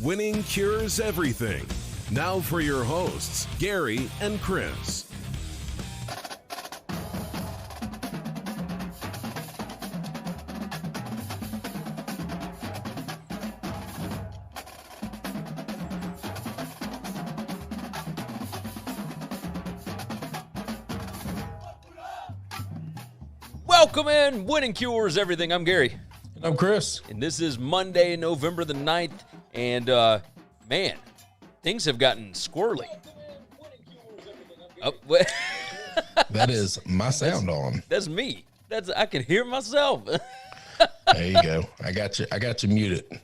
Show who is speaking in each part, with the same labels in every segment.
Speaker 1: Winning cures everything. Now for your hosts, Gary and Chris.
Speaker 2: Welcome in, Winning Cures Everything. I'm Gary.
Speaker 3: And I'm Chris.
Speaker 2: And this is Monday, November the 9th. And, man, things have gotten squirrely. Oh,
Speaker 3: that is my sound on.
Speaker 2: That's me. I can hear myself.
Speaker 3: There you go. I got you muted.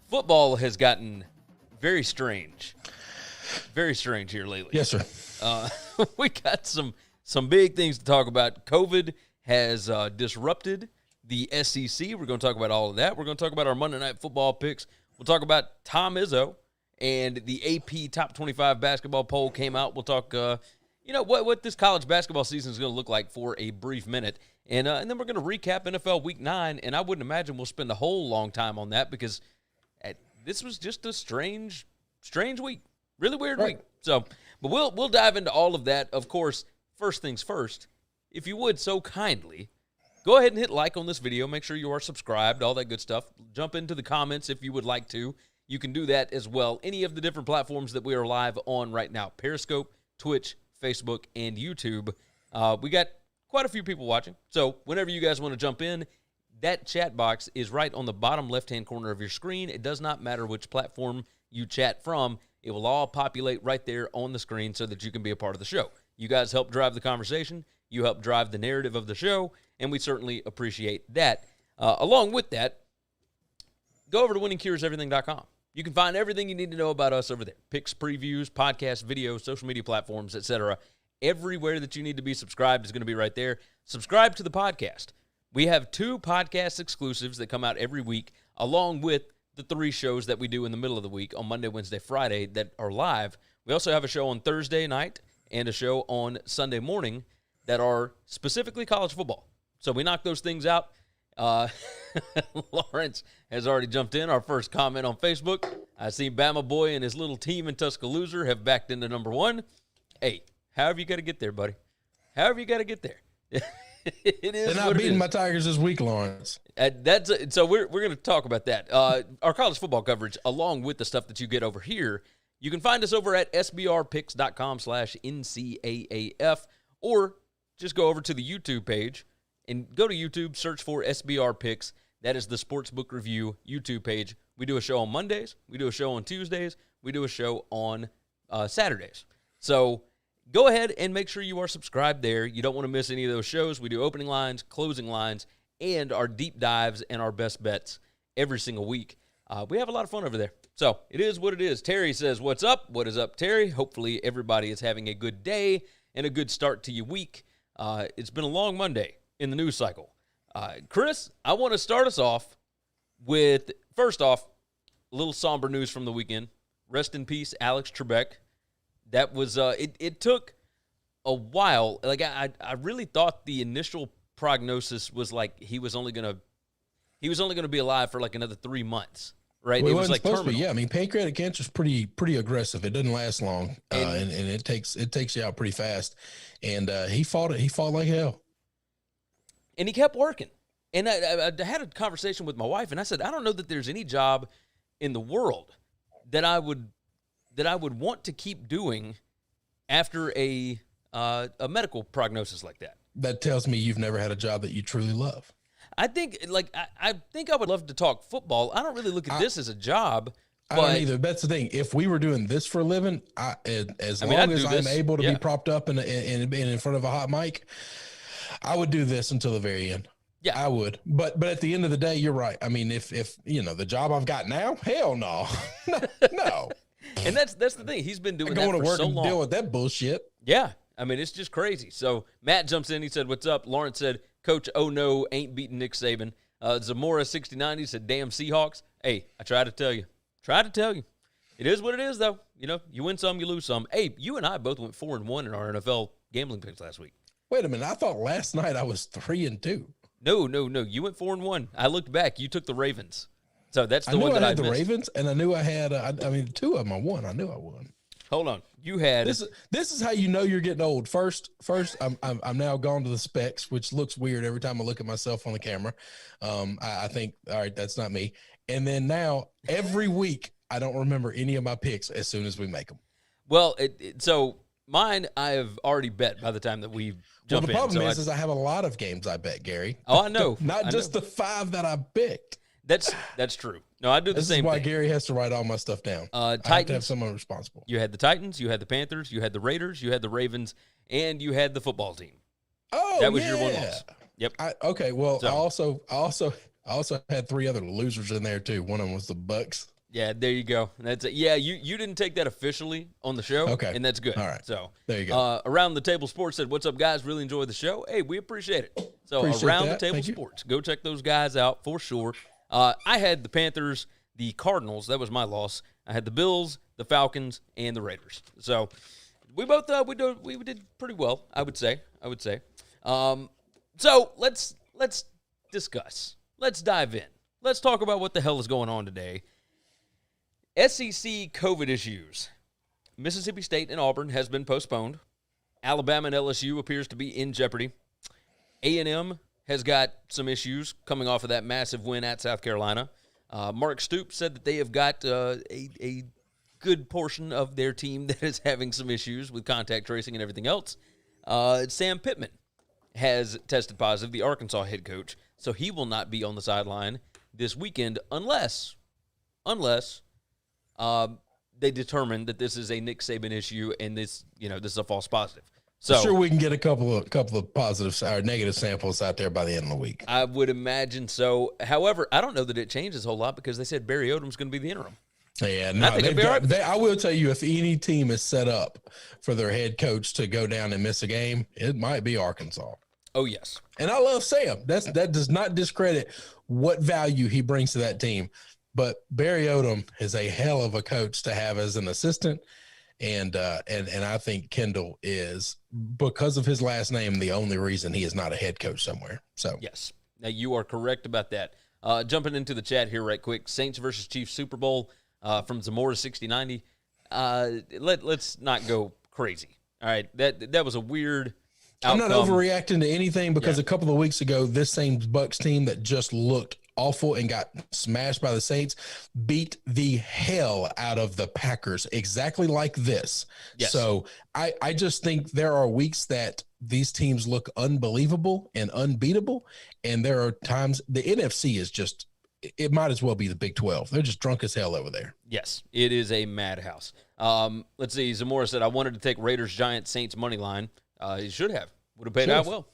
Speaker 2: Football has gotten very strange. Very strange here lately.
Speaker 3: Yes, sir.
Speaker 2: We got some big things to talk about. COVID has disrupted the SEC. We're going to talk about all of that. We're going to talk about our Monday Night Football picks. We'll talk about Tom Izzo, and the AP Top 25 basketball poll came out. We'll talk, what this college basketball season is going to look like for a brief minute. And then we're going to recap NFL Week 9, and I wouldn't imagine we'll spend a whole long time on that because this was just a strange week. Really weird week. So, but we'll dive into all of that. Of course, first things first, if you would so kindly, go ahead and hit like on this video. Make sure you are subscribed, all that good stuff. Jump into the comments if you would like to. You can do that as well. Any of the different platforms that we are live on right now, Periscope, Twitch, Facebook, and YouTube. We got quite a few people watching. So whenever you guys want to jump in, that chat box is right on the bottom left-hand corner of your screen. It does not matter which platform you chat from. It will all populate right there on the screen so that you can be a part of the show. You guys help drive the conversation. You help drive the narrative of the show, and we certainly appreciate that. Along with that, go over to winningcureseverything.com. You can find everything you need to know about us over there. Picks, previews, podcasts, videos, social media platforms, etc. Everywhere that you need to be subscribed is going to be right there. Subscribe to the podcast. We have 2 podcast exclusives that come out every week, along with the 3 shows that we do in the middle of the week on Monday, Wednesday, Friday that are live. We also have a show on Thursday night and a show on Sunday morning that are specifically college football. So we knock those things out. Lawrence has already jumped in. Our first comment on Facebook. I see Bama Boy and his little team in Tuscaloosa have backed into number 1. Hey, however you got to get there, buddy. However you got to get there. It is.
Speaker 3: They're not beating my Tigers this week, Lawrence.
Speaker 2: So we're going to talk about that. Our college football coverage, along with the stuff that you get over here, you can find us over at sbrpicks.com/NCAAF, or just go over to the YouTube page and go to YouTube, search for SBR Picks. That is the Sportsbook Review YouTube page. We do a show on Mondays. We do a show on Tuesdays. We do a show on Saturdays. So go ahead and make sure you are subscribed there. You don't want to miss any of those shows. We do opening lines, closing lines, and our deep dives and our best bets every single week. We have a lot of fun over there. So it is what it is. Terry says, what's up? What is up, Terry? Hopefully everybody is having a good day and a good start to your week. It's been a long Monday in the news cycle. Chris, I want to start us off with, first off, a little somber news from the weekend. Rest in peace, Alex Trebek. That was, it took a while. Like, I really thought the initial prognosis was like he was only going to be alive for like another 3 months, right?
Speaker 3: Well,
Speaker 2: it was like terminal.
Speaker 3: Yeah, I mean, pancreatic cancer is pretty aggressive. It doesn't last long, and it takes you out pretty fast. And he fought it. He fought like hell.
Speaker 2: And he kept working. And I had a conversation with my wife, and I said, I don't know that there's any job in the world that I would want to keep doing after a medical prognosis like that.
Speaker 3: That tells me you've never had a job that you truly love.
Speaker 2: I think, I think I would love to talk football. I don't really look at this as a job.
Speaker 3: I don't either. That's the thing. If we were doing this for a living, as long as I'm able to be propped up and in front of a hot mic, I would do this until the very end. Yeah, I would. But at the end of the day, you're right. I mean, if the job I've got now, hell no, no.
Speaker 2: And that's the thing. He's been doing that for so long.
Speaker 3: Going to work and deal with that bullshit.
Speaker 2: Yeah, I mean, it's just crazy. So Matt jumps in. He said, "What's up?" Lawrence said, "Coach, oh no, ain't beating Nick Saban." Zamora 69. He said, "Damn Seahawks." Hey, I tried to tell you. It is what it is, though. You win some, you lose some. Hey, you and I both went 4-1 in our NFL gambling picks last week.
Speaker 3: Wait a minute. I thought last night I was 3-2.
Speaker 2: No. You went 4-1. I looked back. You took the Ravens. So that's the one that I had
Speaker 3: the Ravens, and I knew I had. I mean, two of them I won. I knew I won.
Speaker 2: Hold on, you had
Speaker 3: this is how you know you're getting old. First, I'm now gone to the specs, which looks weird every time I look at myself on the camera. I think, all right, that's not me. And then now every week I don't remember any of my picks as soon as we make them.
Speaker 2: Well, so mine I have already bet by the time that we jump in.
Speaker 3: The problem is I have a lot of games I bet, Gary.
Speaker 2: Oh, I know.
Speaker 3: Not just the 5 that I picked.
Speaker 2: That's true. No, I do the same thing.
Speaker 3: This is why Gary has to write all my stuff down.
Speaker 2: Titans,
Speaker 3: I have to have someone responsible.
Speaker 2: You had the Titans, you had the Panthers, you had the Raiders, you had the Ravens, and you had the football team.
Speaker 3: Oh,
Speaker 2: that was your one loss. Yep.
Speaker 3: Okay. Well, so. I also had 3 other losers in there too. One of them was the Bucks.
Speaker 2: Yeah, there you go. That's it. Yeah, you didn't take that officially on the show.
Speaker 3: Okay.
Speaker 2: And that's good.
Speaker 3: All right.
Speaker 2: So
Speaker 3: there you go.
Speaker 2: Around the Table Sports said, "What's up, guys? Really enjoy the show. Hey, we appreciate it." So Around the Table Sports, go check those guys out for sure. I had the Panthers, the Cardinals. That was my loss. I had the Bills, the Falcons, and the Raiders. So we both we did pretty well, I would say. So let's discuss. Let's dive in. Let's talk about what the hell is going on today. SEC COVID issues. Mississippi State and Auburn has been postponed. Alabama and LSU appears to be in jeopardy. A&M has got some issues coming off of that massive win at South Carolina. Mark Stoops said that they have got a good portion of their team that is having some issues with contact tracing and everything else. Sam Pittman has tested positive, the Arkansas head coach, so he will not be on the sideline this weekend unless they determine that this is a Nick Saban issue and this is a false positive. So
Speaker 3: sure, we can get a couple of positive or negative samples out there by the end of the week.
Speaker 2: I would imagine so. However, I don't know that it changes a whole lot because they said Barry Odom's going to be the interim.
Speaker 3: Yeah, no, I will tell you, if any team is set up for their head coach to go down and miss a game, it might be Arkansas.
Speaker 2: Oh, yes.
Speaker 3: And I love Sam. That does not discredit what value he brings to that team. But Barry Odom is a hell of a coach to have as an assistant. And I think Kendall is, because of his last name, the only reason he is not a head coach somewhere. So
Speaker 2: yes, now you are correct about that. Jumping into the chat here right quick, Saints versus Chiefs Super Bowl from Zamora 6090. Let's not go crazy. All right, that was a weird outcome.
Speaker 3: I'm not overreacting to anything because a couple of weeks ago, this same Bucs team that just looked awful and got smashed by the Saints beat the hell out of the Packers exactly like this. Yes. So I just think there are weeks that these teams look unbelievable and unbeatable. And there are times the NFC is just, it might as well be the Big 12. They're just drunk as hell over there.
Speaker 2: Yes, it is a madhouse. Let's see. Zamora said, I wanted to take Raiders, Giants, Saints money line. He should have. Would have paid out well.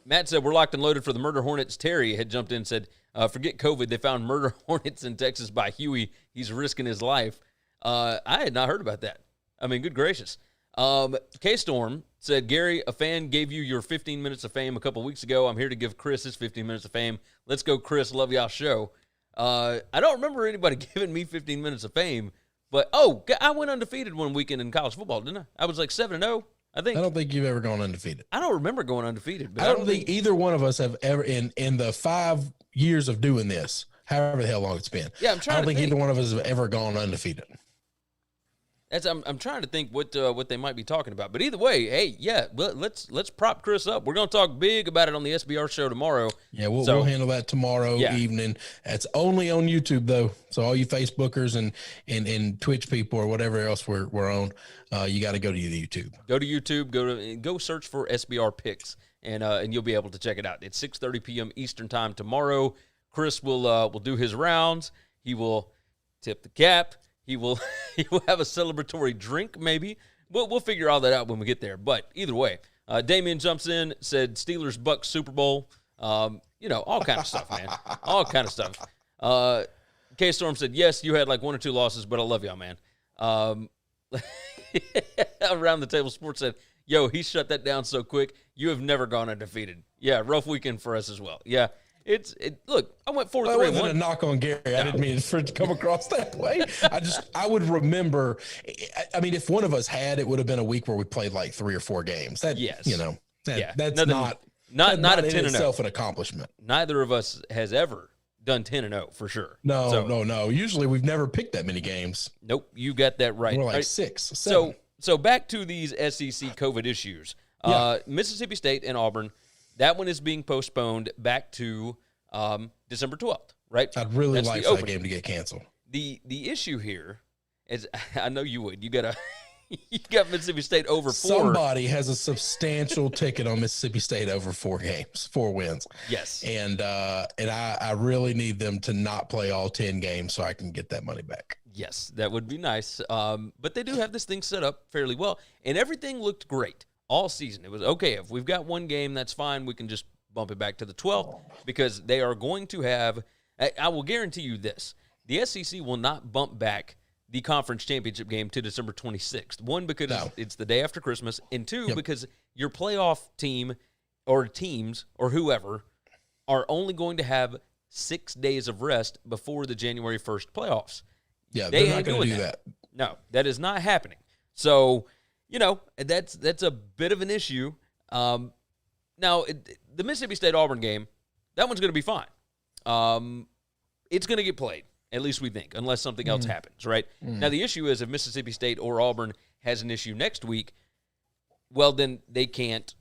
Speaker 2: Matt said, we're locked and loaded for the Murder Hornets. Terry had jumped in and said, forget COVID. They found Murder Hornets in Texas by Huey. He's risking his life. I had not heard about that. I mean, good gracious. K-Storm said, Gary, a fan gave you your 15 minutes of fame a couple weeks ago. I'm here to give Chris his 15 minutes of fame. Let's go, Chris. Love y'all show. I don't remember anybody giving me 15 minutes of fame, but, I went undefeated one weekend in college football, didn't I? I was like 7-0. I don't
Speaker 3: think you've ever gone undefeated.
Speaker 2: I don't remember going undefeated. But
Speaker 3: I don't think either one of us have ever in the 5 years of doing this, however the hell long it's been.
Speaker 2: Yeah, I don't
Speaker 3: think either one of us have ever gone undefeated.
Speaker 2: I'm trying to think what they might be talking about. But either way, hey, yeah, let's prop Chris up. We're going to talk big about it on the SBR show tomorrow.
Speaker 3: Yeah, we'll handle that tomorrow evening. It's only on YouTube though, so all you Facebookers and Twitch people or whatever else we're on, you got to go to YouTube.
Speaker 2: Go to YouTube. Go search for SBR Picks, and you'll be able to check it out. It's 6:30 p.m. Eastern time tomorrow. Chris will do his rounds. He will tip the cap. He will have a celebratory drink, maybe. We'll figure all that out when we get there. But either way, Damien jumps in, said Steelers Bucks Super Bowl. All kind of stuff, man. All kind of stuff. K-Storm said, yes, you had like 1 or 2 losses, but I love y'all, man. Around the Table Sports said, yo, he shut that down so quick. You have never gone undefeated. Yeah, rough weekend for us as well. Yeah. Look, I went 4-3-1.
Speaker 3: That wasn't a knock on Gary. I didn't mean for it to come across that way. I would remember. I mean, if one of us had, it would have been a week where we played like 3 or 4 games. That's not a 10
Speaker 2: in
Speaker 3: itself an accomplishment.
Speaker 2: Neither of us has ever done 10-0 for sure.
Speaker 3: No. Usually we've never picked that many games.
Speaker 2: Nope, you got that right.
Speaker 3: We're like
Speaker 2: right?
Speaker 3: 6, 7.
Speaker 2: So back to these SEC COVID issues. Mississippi State and Auburn, that one is being postponed back to December 12th, right?
Speaker 3: I'd really like for that game to get canceled.
Speaker 2: The issue here is, I know you would. You got Mississippi State over 4.
Speaker 3: Somebody has a substantial ticket on Mississippi State over 4 wins.
Speaker 2: Yes.
Speaker 3: And I really need them to not play all 10 games so I can get that money back.
Speaker 2: Yes, that would be nice. But they do have this thing set up fairly well, and everything looked great all season. It was, okay, if we've got one game, that's fine. We can just bump it back to the 12th because they are going to have – I will guarantee you this. The SEC will not bump back the conference championship game to December 26th. One, because it's the day after Christmas, and two, because your playoff team or teams or whoever are only going to have 6 days of rest before the January 1st playoffs.
Speaker 3: Yeah, they're not going to do that.
Speaker 2: No, that is not happening. So, that's a bit of an issue. Now, the Mississippi State-Auburn game, that one's going to be fine. It's going to get played, at least we think, unless something else happens, right? Now, the issue is if Mississippi State or Auburn has an issue next week, well, then they can't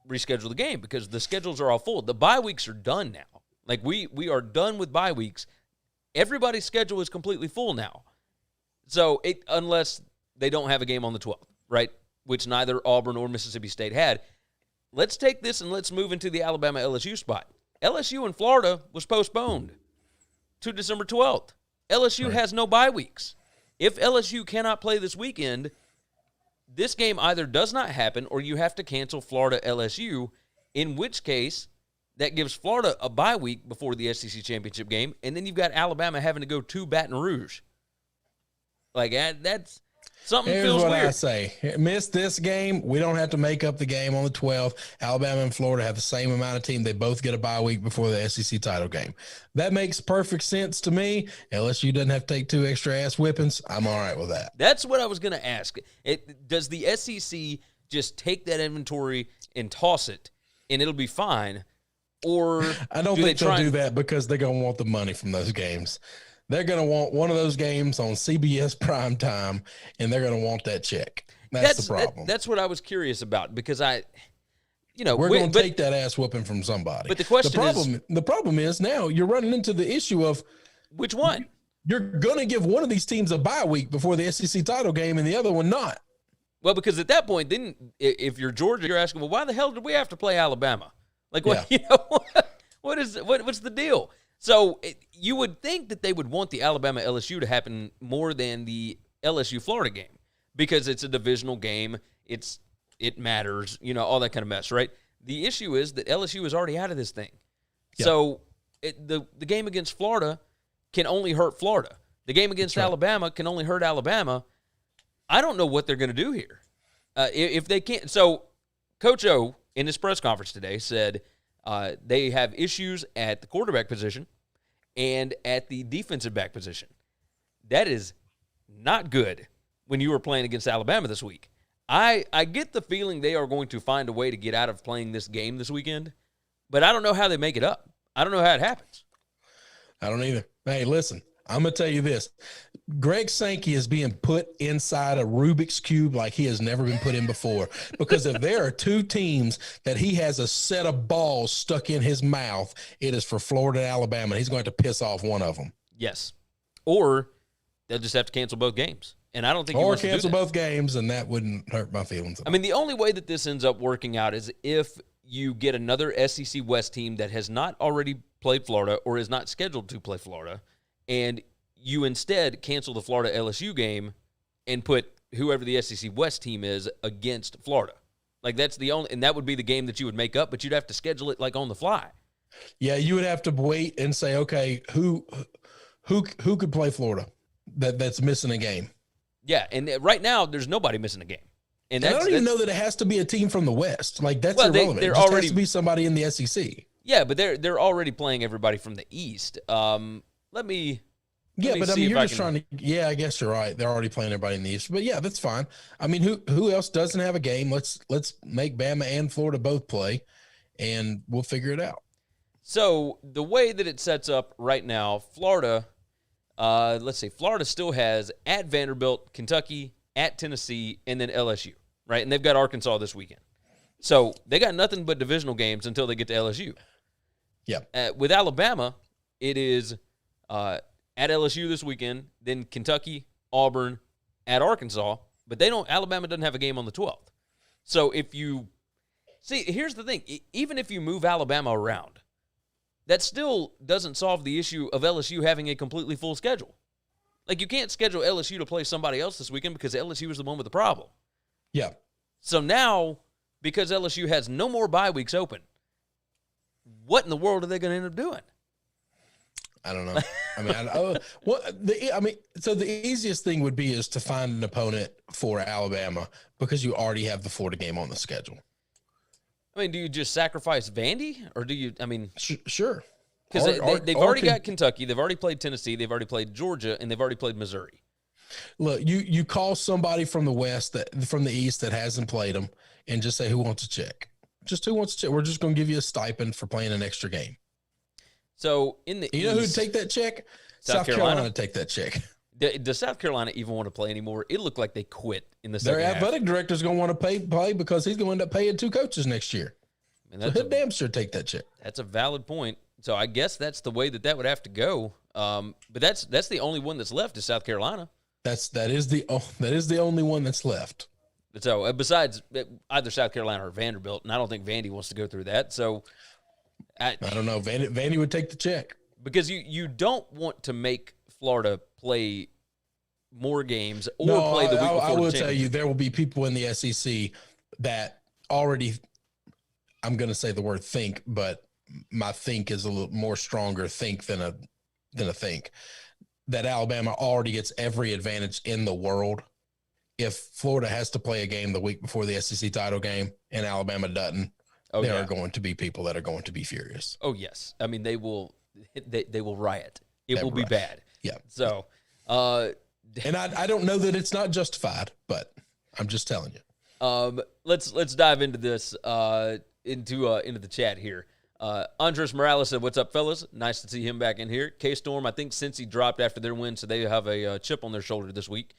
Speaker 2: reschedule the game because the schedules are all full. The bye weeks are done now. Like, we are done with bye weeks. Everybody's schedule is completely full now. So, unless they don't have a game on the 12th, right, which neither Auburn or Mississippi State had. Let's take this and let's move into the Alabama-LSU spot. LSU and Florida was postponed to December 12th. LSU has no bye weeks. If LSU cannot play this weekend, this game either does not happen or you have to cancel Florida-LSU, in which case that gives Florida a bye week before the SEC championship game, and then you've got Alabama having to go to Baton Rouge. Like, that's something feels weird.
Speaker 3: Here's what I say. Miss this game, we don't have to make up the game on the 12th. Alabama and Florida have the same amount of team. They both get a bye week before the SEC title game. That makes perfect sense to me. LSU doesn't have to take 2 extra ass whippings. I'm all right with that.
Speaker 2: That's what I was going to ask. Does the SEC just take that inventory and toss it, and it'll be fine? Or
Speaker 3: I don't think they'll do that because they're going to want the money from those games. They're going to want one of those games on CBS prime time, and they're going to want that check. That's the problem.
Speaker 2: That's what I was curious about because we're
Speaker 3: going to take that ass whooping from somebody.
Speaker 2: But the
Speaker 3: problem is now you're running into the issue of
Speaker 2: which one?
Speaker 3: You're going to give one of these teams a bye week before the SEC title game and the other one not.
Speaker 2: Well, because at that point, then if you're Georgia, you're asking, well, why the hell did we have to play Alabama? Like, what? What's the deal? So you would think that they would want the Alabama-LSU to happen more than the LSU-Florida game because it's a divisional game. It matters, all that kind of mess, right? The issue is that LSU is already out of this thing. Yeah. So the game against Florida can only hurt Florida. The game against Alabama can only hurt Alabama. I don't know what they're going to do here. If they can't. So Coach O, in his press conference today, said they have issues at the quarterback position and at the defensive back position. That is not good when you were playing against Alabama this week. I get the feeling they are going to find a way to get out of playing this game this weekend, but I don't know how they make it up. I don't know how it happens.
Speaker 3: I don't either. Hey, listen, I'm going to tell you this. Greg Sankey is being put inside a Rubik's Cube like he has never been put in before. Because if there are 2 teams that he has a set of balls stuck in his mouth, it is for Florida and Alabama. He's going to piss off one of them.
Speaker 2: Yes. Or they'll just have to cancel both games. And I don't think
Speaker 3: or cancel both games, and that wouldn't hurt my feelings.
Speaker 2: I mean, the only way that this ends up working out is if you get another SEC West team that has not already played Florida or is not scheduled to play Florida, and you instead cancel the Florida-LSU game and put whoever the SEC West team is against Florida. Like, that's the only – and that would be the game that you would make up, but you'd have to schedule it, like, on the fly.
Speaker 3: Yeah, you would have to wait and say, okay, who could play Florida that's missing a game?
Speaker 2: Yeah, and right now there's nobody missing a game. And
Speaker 3: I don't even know that it has to be a team from the West. Like, that's irrelevant. It just has to be somebody in the SEC.
Speaker 2: Yeah, but they're already playing everybody from the East. Let me
Speaker 3: you're just trying to. Yeah, I guess you're right. They're already playing everybody in the East, but yeah, that's fine. I mean, who else doesn't have a game? Let's make Bama and Florida both play, and we'll figure it out.
Speaker 2: So the way that it sets up right now, Florida, Florida still has at Vanderbilt, Kentucky, at Tennessee, and then LSU, right? And they've got Arkansas this weekend. So they got nothing but divisional games until they get to LSU.
Speaker 3: Yeah.
Speaker 2: With Alabama, it is at LSU this weekend, then Kentucky, Auburn, at Arkansas, but Alabama doesn't have a game on the 12th. So here's the thing, even if you move Alabama around, that still doesn't solve the issue of LSU having a completely full schedule. Like, you can't schedule LSU to play somebody else this weekend because LSU is the one with the problem.
Speaker 3: Yeah.
Speaker 2: So now, because LSU has no more bye weeks open, what in the world are they going to end up doing?
Speaker 3: I don't know. So the easiest thing would be is to find an opponent for Alabama because you already have the Florida game on the schedule.
Speaker 2: I mean, do you just sacrifice Vandy, or do you? I mean,
Speaker 3: sure.
Speaker 2: Because they've already got Kentucky, they've already played Tennessee, they've already played Georgia, and they've already played Missouri.
Speaker 3: Look, you call somebody from the East that hasn't played them, and just say who wants to check. Just who wants to check. We're just going to give you a stipend for playing an extra game.
Speaker 2: So in the
Speaker 3: East, know who'd take that check? South Carolina would take that check.
Speaker 2: Does South Carolina even want to play anymore? It looked like they quit in the second
Speaker 3: half. Their athletic director's going to want to play because he's going to end up paying 2 coaches next year. So he'll damn sure take that check.
Speaker 2: That's a valid point. So I guess that's the way that would have to go. But that's the only one that's left is South Carolina.
Speaker 3: That is the only one that's left.
Speaker 2: So besides either South Carolina or Vanderbilt, and I don't think Vandy wants to go through that. So
Speaker 3: I don't know. Vandy would take the check
Speaker 2: because you don't want to make Florida play more games or play the week before. I will tell you, there will be people in the SEC that already. I'm going to say the word think, but my think is a little more stronger think than a think. That Alabama already gets every advantage in the world. If Florida has to play a game the week before the SEC title game and Alabama doesn't, there are going to be people that are going to be furious. Oh yes, I mean they will riot. It will be bad.
Speaker 3: Yeah.
Speaker 2: So,
Speaker 3: and I don't know that it's not justified, but I'm just telling you.
Speaker 2: Let's dive into this. Into the chat here. Andres Morales said, "What's up, fellas? Nice to see him back in here." K-Storm, I think Cincy dropped after their win, so they have a chip on their shoulder this week.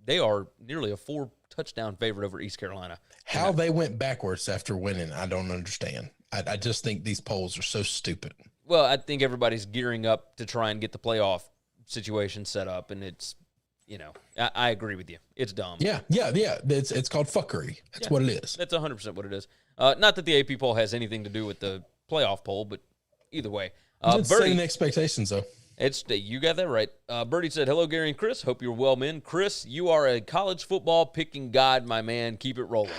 Speaker 2: They are nearly a 4-touchdown favorite over East Carolina.
Speaker 3: How they went backwards after winning, I don't understand. I just think these polls are so stupid.
Speaker 2: Well, I think everybody's gearing up to try and get the playoff situation set up, and it's, I agree with you. It's dumb.
Speaker 3: Yeah. It's called fuckery. That's what it is.
Speaker 2: That's 100% what it is. Not that the AP poll has anything to do with the playoff poll, but either way.
Speaker 3: It's setting the expectations, though.
Speaker 2: You got that right. Birdie said, "Hello, Gary and Chris. Hope you're well, men. Chris, you are a college football picking god, my man. Keep it rolling."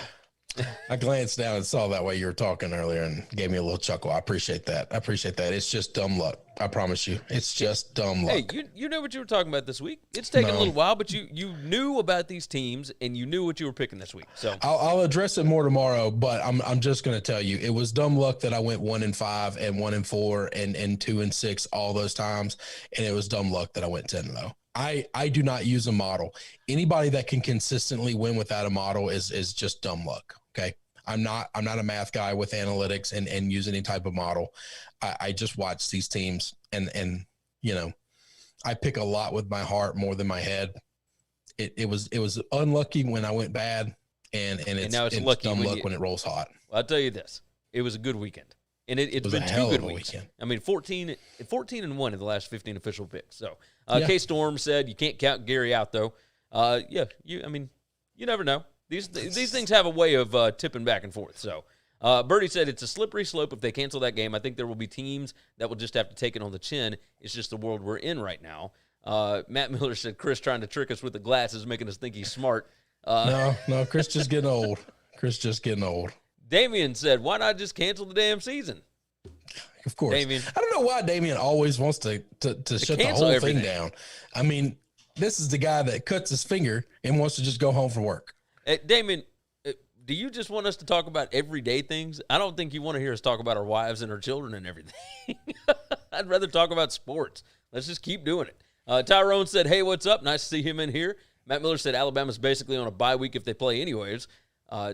Speaker 3: I glanced down and saw that way you were talking earlier and gave me a little chuckle. I appreciate that. It's just dumb luck. I promise you. It's just dumb luck.
Speaker 2: Hey, you know what you were talking about this week. It's taken a little while, but you knew about these teams and you knew what you were picking this week. So
Speaker 3: I'll address it more tomorrow, but I'm just going to tell you, it was dumb luck that I went 1-5 and 1-4 and 2-6 all those times. And it was dumb luck that I went 10-0. I do not use a model. Anybody that can consistently win without a model is just dumb luck. Okay. I'm not a math guy with analytics and use any type of model. I just watch these teams and I pick a lot with my heart more than my head. It was unlucky when I went bad and it's lucky dumb luck when it rolls hot.
Speaker 2: Well, I'll tell you this. It was a good weekend. And it's been 2 good weeks. I mean, 14-1 in the last 15 official picks. So K-Storm said you can't count Gary out though. You never know. These things have a way of tipping back and forth. So Birdie said it's a slippery slope if they cancel that game. I think there will be teams that will just have to take it on the chin. It's just the world we're in right now. Matt Miller said Chris trying to trick us with the glasses, making us think he's smart.
Speaker 3: No, Chris just getting old.
Speaker 2: Damian said, why not just cancel the damn season?
Speaker 3: Of course.
Speaker 2: Damien.
Speaker 3: I don't know why Damian always wants to shut the whole thing down. I mean, this is the guy that cuts his finger and wants to just go home from work.
Speaker 2: Damien, do you just want us to talk about everyday things? I don't think you want to hear us talk about our wives and our children and everything. I'd rather talk about sports. Let's just keep doing it. Tyrone said, hey, what's up? Nice to see him in here. Matt Miller said Alabama's basically on a bye week if they play anyways.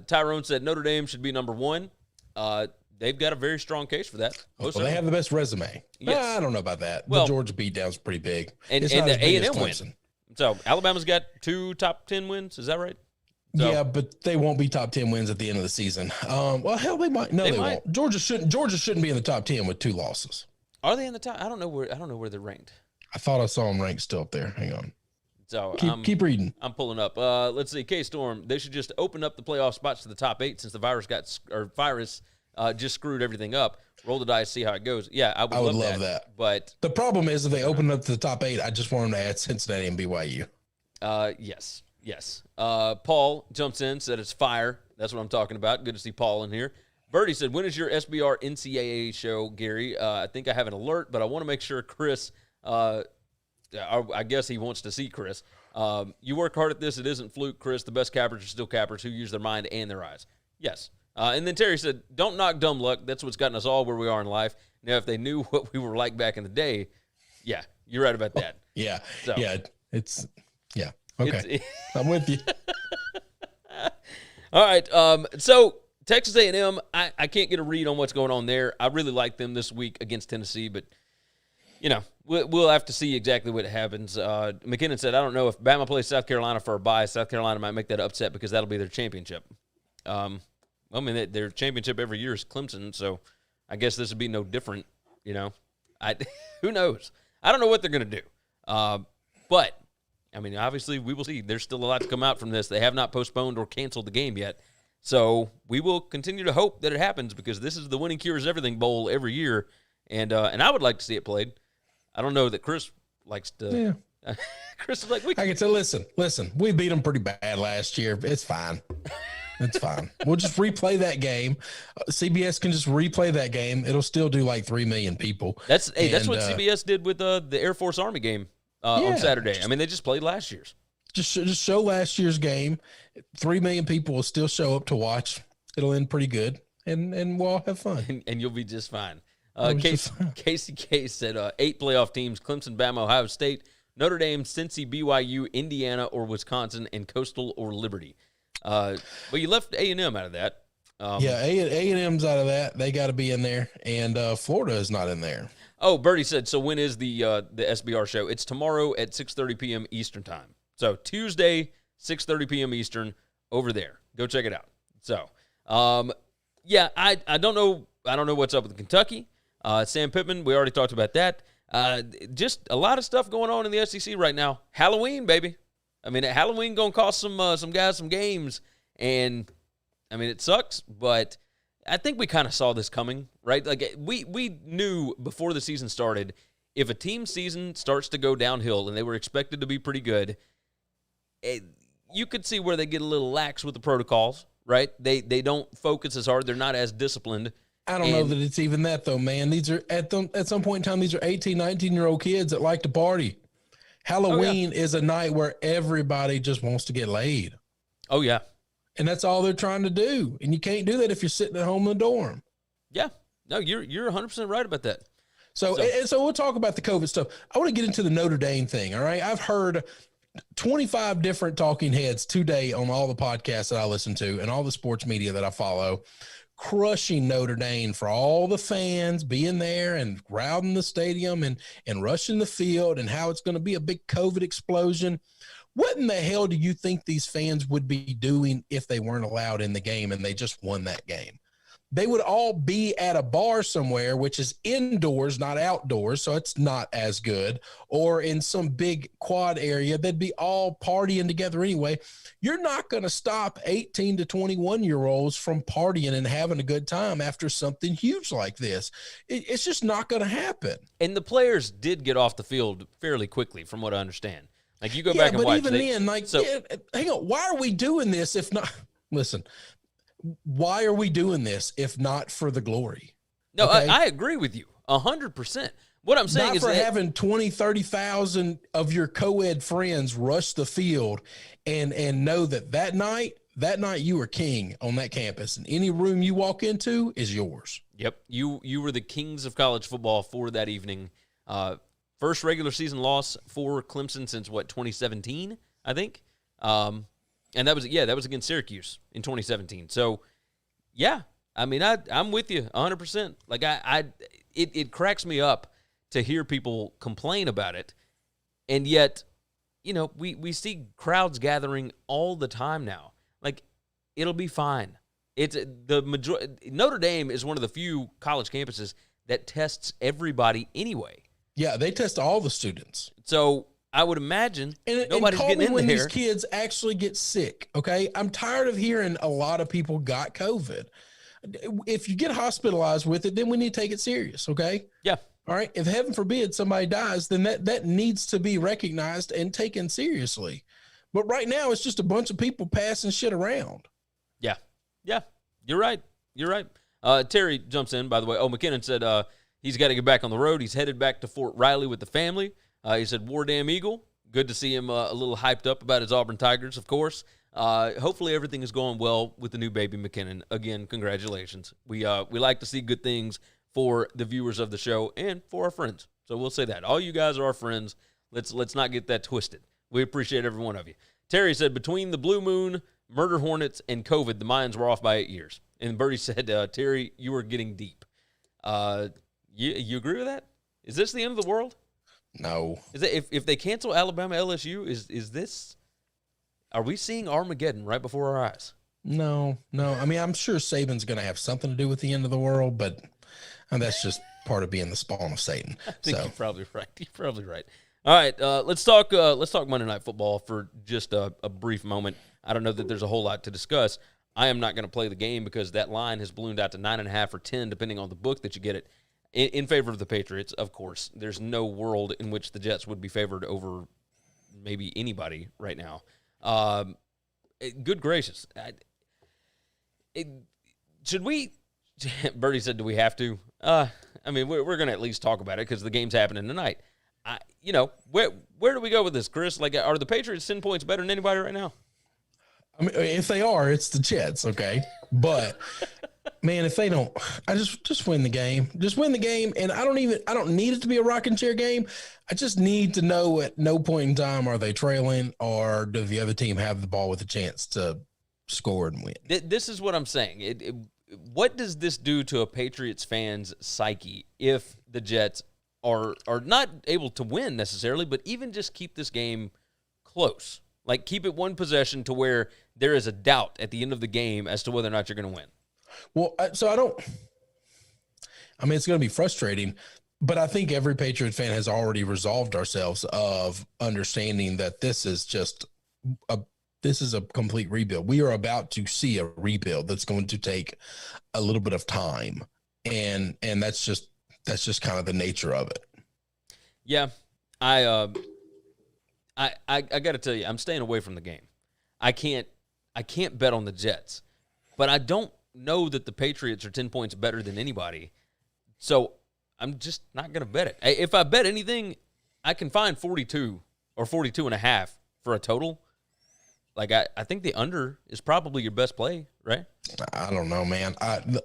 Speaker 2: Tyrone said Notre Dame should be number 1. they've got a very strong case for that.
Speaker 3: Well, they have the best resume. Yes. I don't know about that.
Speaker 2: Well,
Speaker 3: the Georgia beatdown's pretty big.
Speaker 2: And the A&M win. So Alabama's got 2 top 10 wins. Is that right? So,
Speaker 3: yeah, but they won't be top 10 wins at the end of the season. Well, hell, they might. No, they won't. Georgia shouldn't be in the top 10 with 2 losses.
Speaker 2: Are they in the top? I don't know where they're ranked.
Speaker 3: I thought I saw them ranked still up there. Hang on.
Speaker 2: So
Speaker 3: keep reading.
Speaker 2: I'm pulling up. Let's see. K-Storm, they should just open up the playoff spots to the top 8 since the virus just screwed everything up. Roll the dice, see how it goes. Yeah, I would love that. But
Speaker 3: the problem is if they open up to the top 8, I just want them to add Cincinnati and BYU.
Speaker 2: Yes. Paul jumps in, said it's fire. That's what I'm talking about. Good to see Paul in here. Birdie said, when is your SBR NCAA show, Gary? I think I have an alert, but I want to make sure Chris, I guess he wants to see Chris. You work hard at this. It isn't fluke, Chris. The best cappers are still cappers who use their mind and their eyes. Yes. And then Terry said, don't knock dumb luck. That's what's gotten us all where we are in life. Now, if they knew what we were like back in the day, yeah, you're right about that.
Speaker 3: Yeah. So, yeah. Okay. I'm with you.
Speaker 2: All right. So Texas A&M, I can't get a read on what's going on there. I really like them this week against Tennessee, but, we'll have to see exactly what happens. McKinnon said, I don't know if Bama plays South Carolina for a bye. South Carolina might make that upset because that'll be their championship. Their championship every year is Clemson, so I guess this would be no different, Who knows? I don't know what they're going to do. But, obviously we will see. There's still a lot to come out from this. They have not postponed or canceled the game yet. So we will continue to hope that it happens because this is the Winning Cures Everything Bowl every year, and I would like to see it played. I don't know that Chris likes to. Yeah. Chris is like, I
Speaker 3: can say, listen, we beat them pretty bad last year. It's fine. It's fine. We'll just replay that game. CBS can just replay that game. It'll still do like 3 million people.
Speaker 2: That's what CBS did with the Air Force Army game on Saturday. They just played last year's.
Speaker 3: Just show last year's game. 3 million people will still show up to watch. It'll end pretty good, and we'll all have fun.
Speaker 2: And you'll be just fine. Casey Case said 8 playoff teams: Clemson, Bama, Ohio State, Notre Dame, Cincy, BYU, Indiana, or Wisconsin, and Coastal or Liberty. But you left A&M out of that.
Speaker 3: A&M's out of that. They got to be in there, and Florida is not in there.
Speaker 2: Oh, Bertie said, so when is the SBR show? It's tomorrow at 6:30 p.m. Eastern time. So Tuesday, 6:30 p.m. Eastern over there. Go check it out. So, I don't know. I don't know what's up with Kentucky. Sam Pittman, we already talked about that. Just a lot of stuff going on in the SEC right now. Halloween, baby. Halloween going to cost some guys some games. And, it sucks, but I think we kind of saw this coming, right? Like, we knew before the season started, if a team's season starts to go downhill and they were expected to be pretty good, you could see where they get a little lax with the protocols, right? They don't focus as hard. They're not as disciplined.
Speaker 3: I don't know that it's even that, though, man. These are, at some point in time, these are 18, 19-year-old kids that like to party. Halloween is a night where everybody just wants to get laid.
Speaker 2: Oh, yeah.
Speaker 3: And that's all they're trying to do. And you can't do that if you're sitting at home in the dorm.
Speaker 2: Yeah. No, you're 100% right about that.
Speaker 3: So we'll talk about the COVID stuff. I want to get into the Notre Dame thing, all right? I've heard 25 different talking heads today on all the podcasts that I listen to and all the sports media that I follow, crushing Notre Dame for all the fans being there and crowding the stadium and rushing the field and how it's going to be a big COVID explosion. What in the hell do you think these fans would be doing if they weren't allowed in the game and they just won that game? They would all be at a bar somewhere, which is indoors, not outdoors, so it's not as good, or in some big quad area. They'd be all partying together anyway. You're not going to stop 18 to 21-year-olds from partying and having a good time after something huge like this. It's just not going to happen.
Speaker 2: And the players did get off the field fairly quickly, from what I understand. Like, you go back and watch.
Speaker 3: But even then, hang on, why are we doing this if not – listen – why are we doing this if not for the glory?
Speaker 2: No, okay? I agree with you 100%. What I'm saying is
Speaker 3: not for having 20, 30,000 of your co-ed friends rush the field and know that night you were king on that campus, and any room you walk into is yours.
Speaker 2: Yep. You were the kings of college football for that evening. First regular season loss for Clemson since 2017, I think. And that was against Syracuse in 2017. So, yeah, I mean, I'm with you 100%. Like it cracks me up to hear people complain about it, and yet, we see crowds gathering all the time now. Like, it'll be fine. It's Notre Dame is one of the few college campuses that tests everybody anyway.
Speaker 3: Yeah, they test all the students.
Speaker 2: So I would imagine nobody's getting in
Speaker 3: when
Speaker 2: there.
Speaker 3: These kids actually get sick, okay? I'm tired of hearing a lot of people got COVID. If you get hospitalized with it, then we need to take it serious, okay?
Speaker 2: Yeah.
Speaker 3: All right. If heaven forbid somebody dies, then that needs to be recognized and taken seriously. But right now, it's just a bunch of people passing shit around.
Speaker 2: Yeah. Yeah. You're right. Terry jumps in, by the way. Oh, McKinnon said he's got to get back on the road. He's headed back to Fort Riley with the family. He said, War Damn Eagle. Good to see him a little hyped up about his Auburn Tigers, of course. Hopefully everything is going well with the new baby McKinnon. Again, congratulations. We like to see good things for the viewers of the show and for our friends. So we'll say that. All you guys are our friends. Let's not get that twisted. We appreciate every one of you. Terry said, between the Blue Moon, Murder Hornets, and COVID, the minds were off by 8 years. And Bertie said, Terry, you were getting deep. You agree with that? Is this the end of the world?
Speaker 3: No.
Speaker 2: Is it, if they cancel Alabama LSU, is this, are we seeing Armageddon right before our eyes?
Speaker 3: No. I mean, I'm sure Saban's going to have something to do with the end of the world, but that's just part of being the spawn of Satan.
Speaker 2: I think you're probably right. All right, let's talk Monday Night Football for just a brief moment. I don't know that there's a whole lot to discuss. I am not going to play the game because that line has ballooned out to 9.5 or 10, depending on the book that you get it, in favor of the Patriots, of course. There's no world in which the Jets would be favored over maybe anybody right now. Good gracious. Should we – Bertie said, do we have to? I mean, we're going to at least talk about it because the game's happening tonight. Where do we go with this, Chris? Like, are the Patriots 10 points better than anybody right now?
Speaker 3: I mean, if they are, it's the Jets, okay? But man, if they don't, I just win the game. Just win the game, and I don't need it to be a rocking chair game. I just need to know at no point in time are they trailing or does the other team have the ball with a chance to score and win.
Speaker 2: This is what I'm saying. What does this do to a Patriots fan's psyche if the Jets are not able to win necessarily, but even just keep this game close? Like, keep it one possession to where there is a doubt at the end of the game as to whether or not you're going to win.
Speaker 3: Well, it's going to be frustrating, but I think every Patriot fan has already resolved ourselves of understanding that this is just a complete rebuild. We are about to see a rebuild that's going to take a little bit of time. And that's just kind of the nature of it.
Speaker 2: Yeah. I got to tell you, I'm staying away from the game. I can't bet on the Jets, but I don't know that the Patriots are 10 points better than anybody. So I'm just not going to bet it. If I bet anything, I can find 42 or 42.5 for a total. Like, I think the under is probably your best play, right?
Speaker 3: I don't know, man.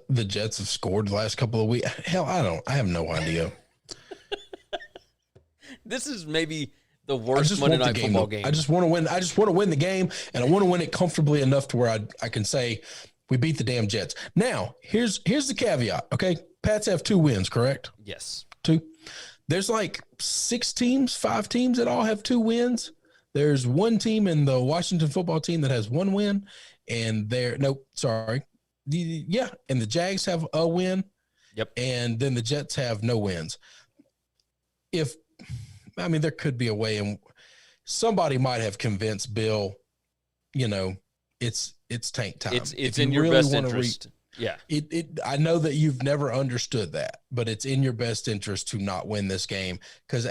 Speaker 3: The Jets have scored the last couple of weeks. Hell, I have no idea.
Speaker 2: This is maybe the worst Monday Night Football game.
Speaker 3: I just want to win. I just want to win the game, and I want to win it comfortably enough to where I can say we beat the damn Jets. Now, here's the caveat, okay? Pats have 2 wins, correct?
Speaker 2: Yes.
Speaker 3: 2. There's like 5 teams that all have 2 wins. There's one team in the Washington football team that has 1 win, and and the Jags have a win.
Speaker 2: Yep. And
Speaker 3: then the Jets have no wins. There could be a way, and somebody might have convinced Bill, it's tank time.
Speaker 2: It's in your best interest. Yeah.
Speaker 3: I know that you've never understood that, but it's in your best interest to not win this game because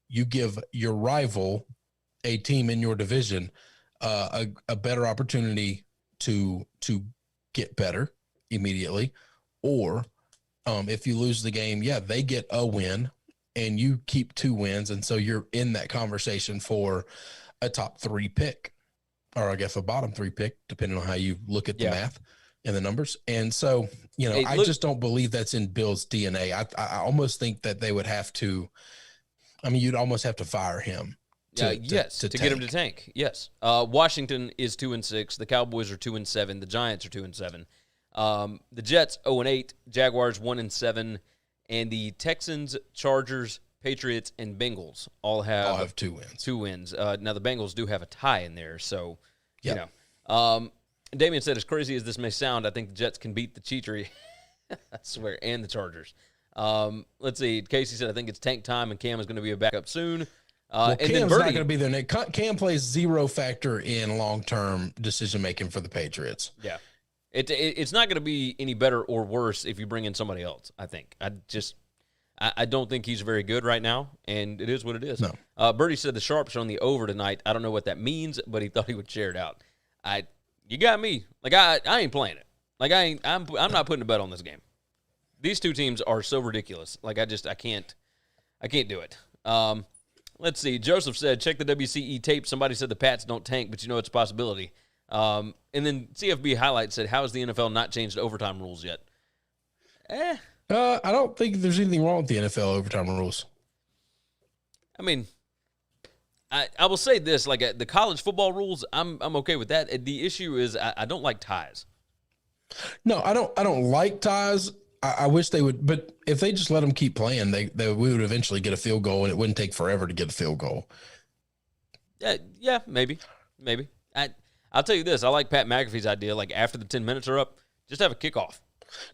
Speaker 3: you give your rival, a team in your division, a better opportunity to get better immediately, or if you lose the game, they get a win and you keep 2 wins, and so you're in that conversation for a top 3 pick, or I guess a bottom 3 pick, depending on how you look at the math and the numbers. And so, I just don't believe that's in Bill's DNA. I almost think that they would have to. You'd almost have to fire him. To get him to tank. Yes. Washington is 2-6. The Cowboys are 2-7. The Giants are 2-7.
Speaker 2: The Jets 0-8, Jaguars 1-7, and the Texans, Chargers, Patriots, and Bengals all have
Speaker 3: 2 wins.
Speaker 2: 2 wins. Now the Bengals do have a tie in there, so you know. Damian said, as crazy as this may sound, I think the Jets can beat the Cheatery. I swear, and the Chargers. Let's see. Casey said, I think it's tank time, and Cam is going to be a backup soon.
Speaker 3: Well,
Speaker 2: and
Speaker 3: Cam's
Speaker 2: then
Speaker 3: not
Speaker 2: Birdie,
Speaker 3: going to be there. Cam plays zero factor in long-term decision-making for the Patriots.
Speaker 2: Yeah. It's not going to be any better or worse if you bring in somebody else, I think. I don't think he's very good right now, and it is what it is.
Speaker 3: No.
Speaker 2: Birdie said the Sharps are on the over tonight. I don't know what that means, but he thought he would share it out. You got me. Like, I ain't playing it. Like, I'm not putting a bet on this game. These two teams are so ridiculous. Like, I can't do it. Let's see. Joseph said, check the WCE tape. Somebody said the Pats don't tank, but you know it's a possibility. And then CFB Highlight said, how has the NFL not changed overtime rules yet?
Speaker 3: I don't think there's anything wrong with the NFL overtime rules.
Speaker 2: I mean, I will say this, like the college football rules, I'm okay with that. The issue is I don't like ties.
Speaker 3: No, I don't like ties. I wish they would, but if they just let them keep playing, we would eventually get a field goal, and it wouldn't take forever to get a field goal.
Speaker 2: Yeah, maybe. I'll tell you this. I like Pat McAfee's idea. Like, after the 10 minutes are up, just have a kickoff.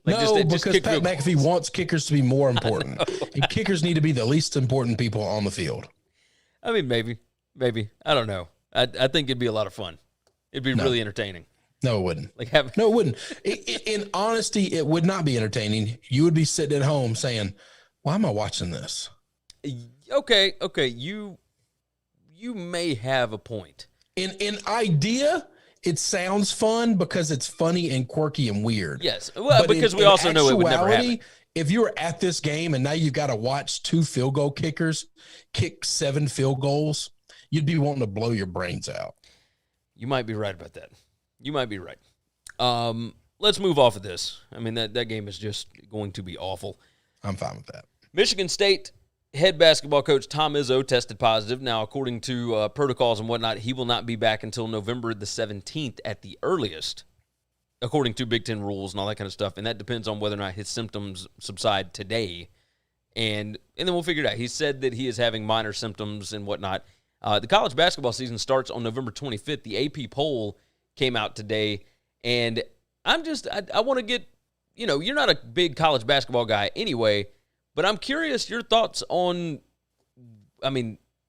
Speaker 2: Like,
Speaker 3: because Pat McAfee wants kickers to be more important. And kickers need to be the least important people on the field.
Speaker 2: I mean, maybe. I don't know. I think it'd be a lot of fun. It'd be really entertaining.
Speaker 3: No, it wouldn't.
Speaker 2: No,
Speaker 3: it wouldn't. In honesty, it would not be entertaining. You would be sitting at home saying, why am I watching this?
Speaker 2: Okay. You may have a point.
Speaker 3: In idea, it sounds fun because it's funny and quirky and weird.
Speaker 2: Yes. Well, but because we also know it would never happen.
Speaker 3: If you were at this game and now you've got to watch 2 field goal kickers kick 7 field goals, you'd be wanting to blow your brains out.
Speaker 2: You might be right about that. You might be right. Let's move off of this. I mean, that game is just going to be awful.
Speaker 3: I'm fine with that.
Speaker 2: Michigan State head basketball coach Tom Izzo tested positive. Now, according to protocols and whatnot, he will not be back until November the 17th at the earliest, according to Big Ten rules and all that kind of stuff. And that depends on whether or not his symptoms subside today. And then we'll figure it out. He said that he is having minor symptoms and whatnot. The college basketball season starts on November 25th. The AP poll came out today, and I want to get, you're not a big college basketball guy anyway, but I'm curious your thoughts on,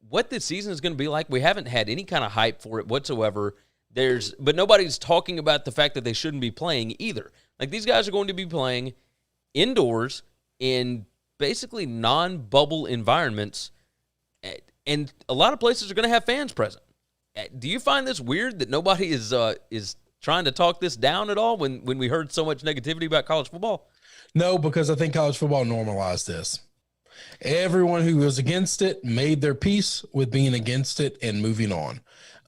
Speaker 2: what this season is going to be like. We haven't had any kind of hype for it whatsoever. But nobody's talking about the fact that they shouldn't be playing either. Like, these guys are going to be playing indoors in basically non-bubble environments, and a lot of places are going to have fans present. Do you find this weird that nobody is trying to talk this down at all when we heard so much negativity about college football?
Speaker 3: No, because I think college football normalized this. Everyone who was against it made their peace with being against it and moving on.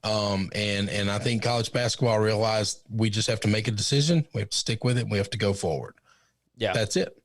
Speaker 3: And I think college basketball realized we just have to make a decision. We have to stick with it. We have to go forward.
Speaker 2: Yeah,
Speaker 3: that's it.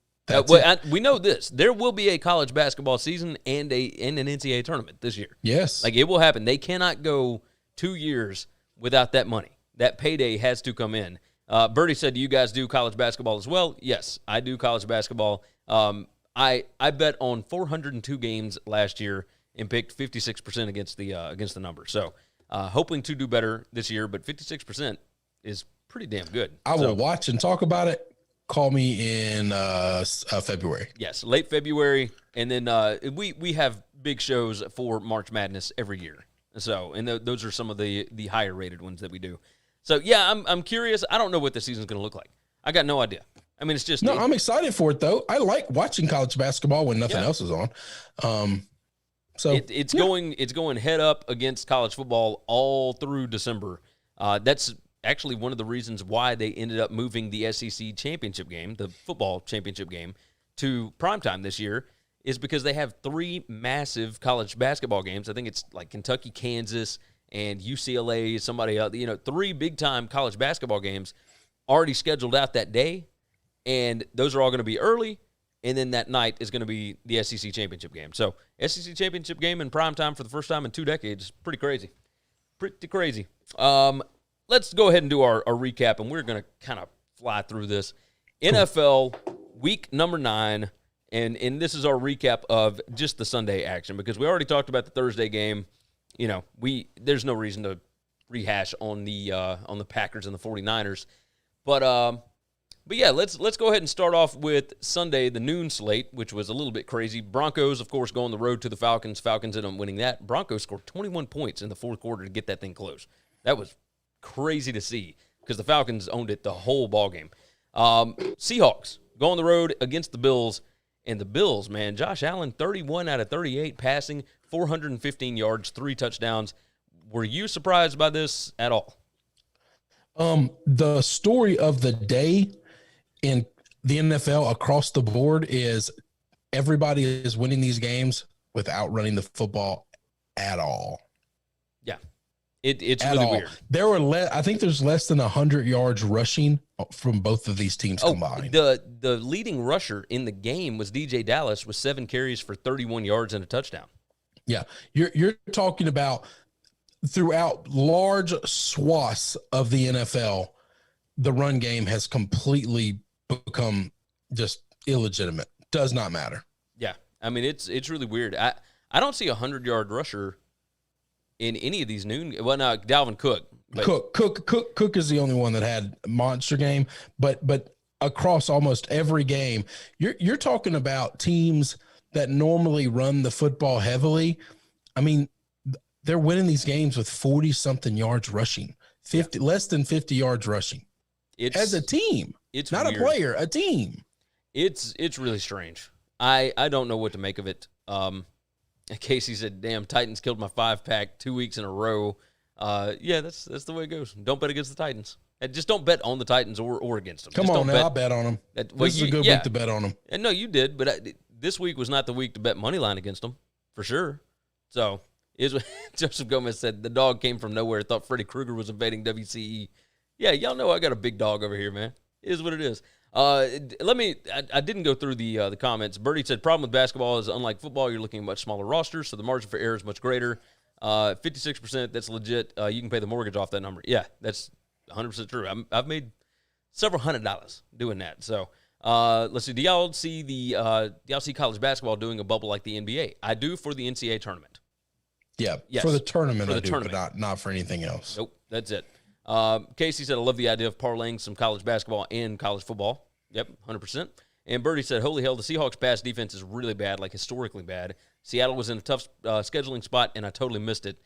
Speaker 2: We know this. There will be a college basketball season and an NCAA tournament this year.
Speaker 3: Yes.
Speaker 2: Like, it will happen. They cannot go 2 years without that money. That payday has to come in. Bertie said, do you guys do college basketball as well? Yes, I do college basketball. I bet on 402 games last year and picked 56% against the number. So hoping to do better this year, but 56% is pretty damn good.
Speaker 3: I will watch and talk about it. Call me in February.
Speaker 2: Yes, late February, and then we have big shows for March Madness every year. So, and those are some of the higher rated ones that we do. So, yeah, I'm curious. I don't know what the season's going to look like. I got no idea. I mean, it's just
Speaker 3: I'm excited for it though. I like watching college basketball when nothing else is on.
Speaker 2: It's going head up against college football all through December. That's actually one of the reasons why they ended up moving the SEC championship game, the football championship game, to primetime this year, is because they have 3 massive college basketball games. I think it's like Kentucky, Kansas, and UCLA, somebody else. 3 big-time college basketball games already scheduled out that day, and those are all going to be early, and then that night is going to be the SEC championship game. So, SEC championship game in primetime for the first time in 2 decades. Pretty crazy. Pretty crazy. Let's go ahead and do our recap, and we're going to kind of fly through this. Cool. NFL week number 9, and this is our recap of just the Sunday action because we already talked about the Thursday game. You know, there's no reason to rehash on the Packers and the 49ers. But yeah, let's go ahead and start off with Sunday, the noon slate, which was a little bit crazy. Broncos, of course, go on the road to the Falcons. Falcons ended up winning that. Broncos scored 21 points in the fourth quarter to get that thing close. That was crazy to see because the Falcons owned it the whole ballgame. Seahawks go on the road against the Bills. And the Bills, man, Josh Allen, 31 out of 38 passing, 415 yards, 3 touchdowns. Were you surprised by this at all?
Speaker 3: The story of the day in the NFL across the board is everybody is winning these games without running the football at all.
Speaker 2: Yeah, it's at really weird.
Speaker 3: There were I think there's less than 100 yards rushing from both of these teams combined.
Speaker 2: The leading rusher in the game was DJ Dallas with 7 carries for 31 yards and a touchdown.
Speaker 3: Yeah, you're talking about throughout large swaths of the NFL, the run game has completely become just illegitimate. Does not matter.
Speaker 2: Yeah, I mean it's really weird. I don't see a 100-yard rusher in any of these noon. Well, no, Dalvin Cook.
Speaker 3: Cook is the only one that had a monster game, but across almost every game, you're talking about teams that normally run the football heavily. I mean, they're winning these games with 40-something yards rushing, less than 50 yards rushing. As a team, it's not weird. A player, a team.
Speaker 2: It's really strange. I don't know what to make of it. Casey said, "Damn, Titans killed my 5-pack 2 weeks in a row." Yeah, that's the way it goes. Don't bet against the Titans. And just don't bet on the Titans or against them.
Speaker 3: Come on now, I'll bet on them. This is a good week to bet on them.
Speaker 2: And no, you did, but this week was not the week to bet money line against them, for sure. So, Joseph Gomez said, the dog came from nowhere, thought Freddy Krueger was invading WCE. Yeah, y'all know I got a big dog over here, man. It is what it is. I didn't go through the comments. Birdie said, problem with basketball is unlike football, you're looking at much smaller rosters, so the margin for error is much greater. 56%, that's legit. You can pay the mortgage off that number. Yeah, that's 100% true. I've made several $100s doing that. So let's see. Do y'all see college basketball doing a bubble like the NBA? I do for the NCAA tournament.
Speaker 3: Yeah, yes. For the tournament, but not for anything else.
Speaker 2: Nope, that's it. Casey said, I love the idea of parlaying some college basketball and college football. Yep, 100%. And Birdie said, holy hell, the Seahawks' pass defense is really bad, like historically bad. Seattle was in a tough scheduling spot, and I totally missed it.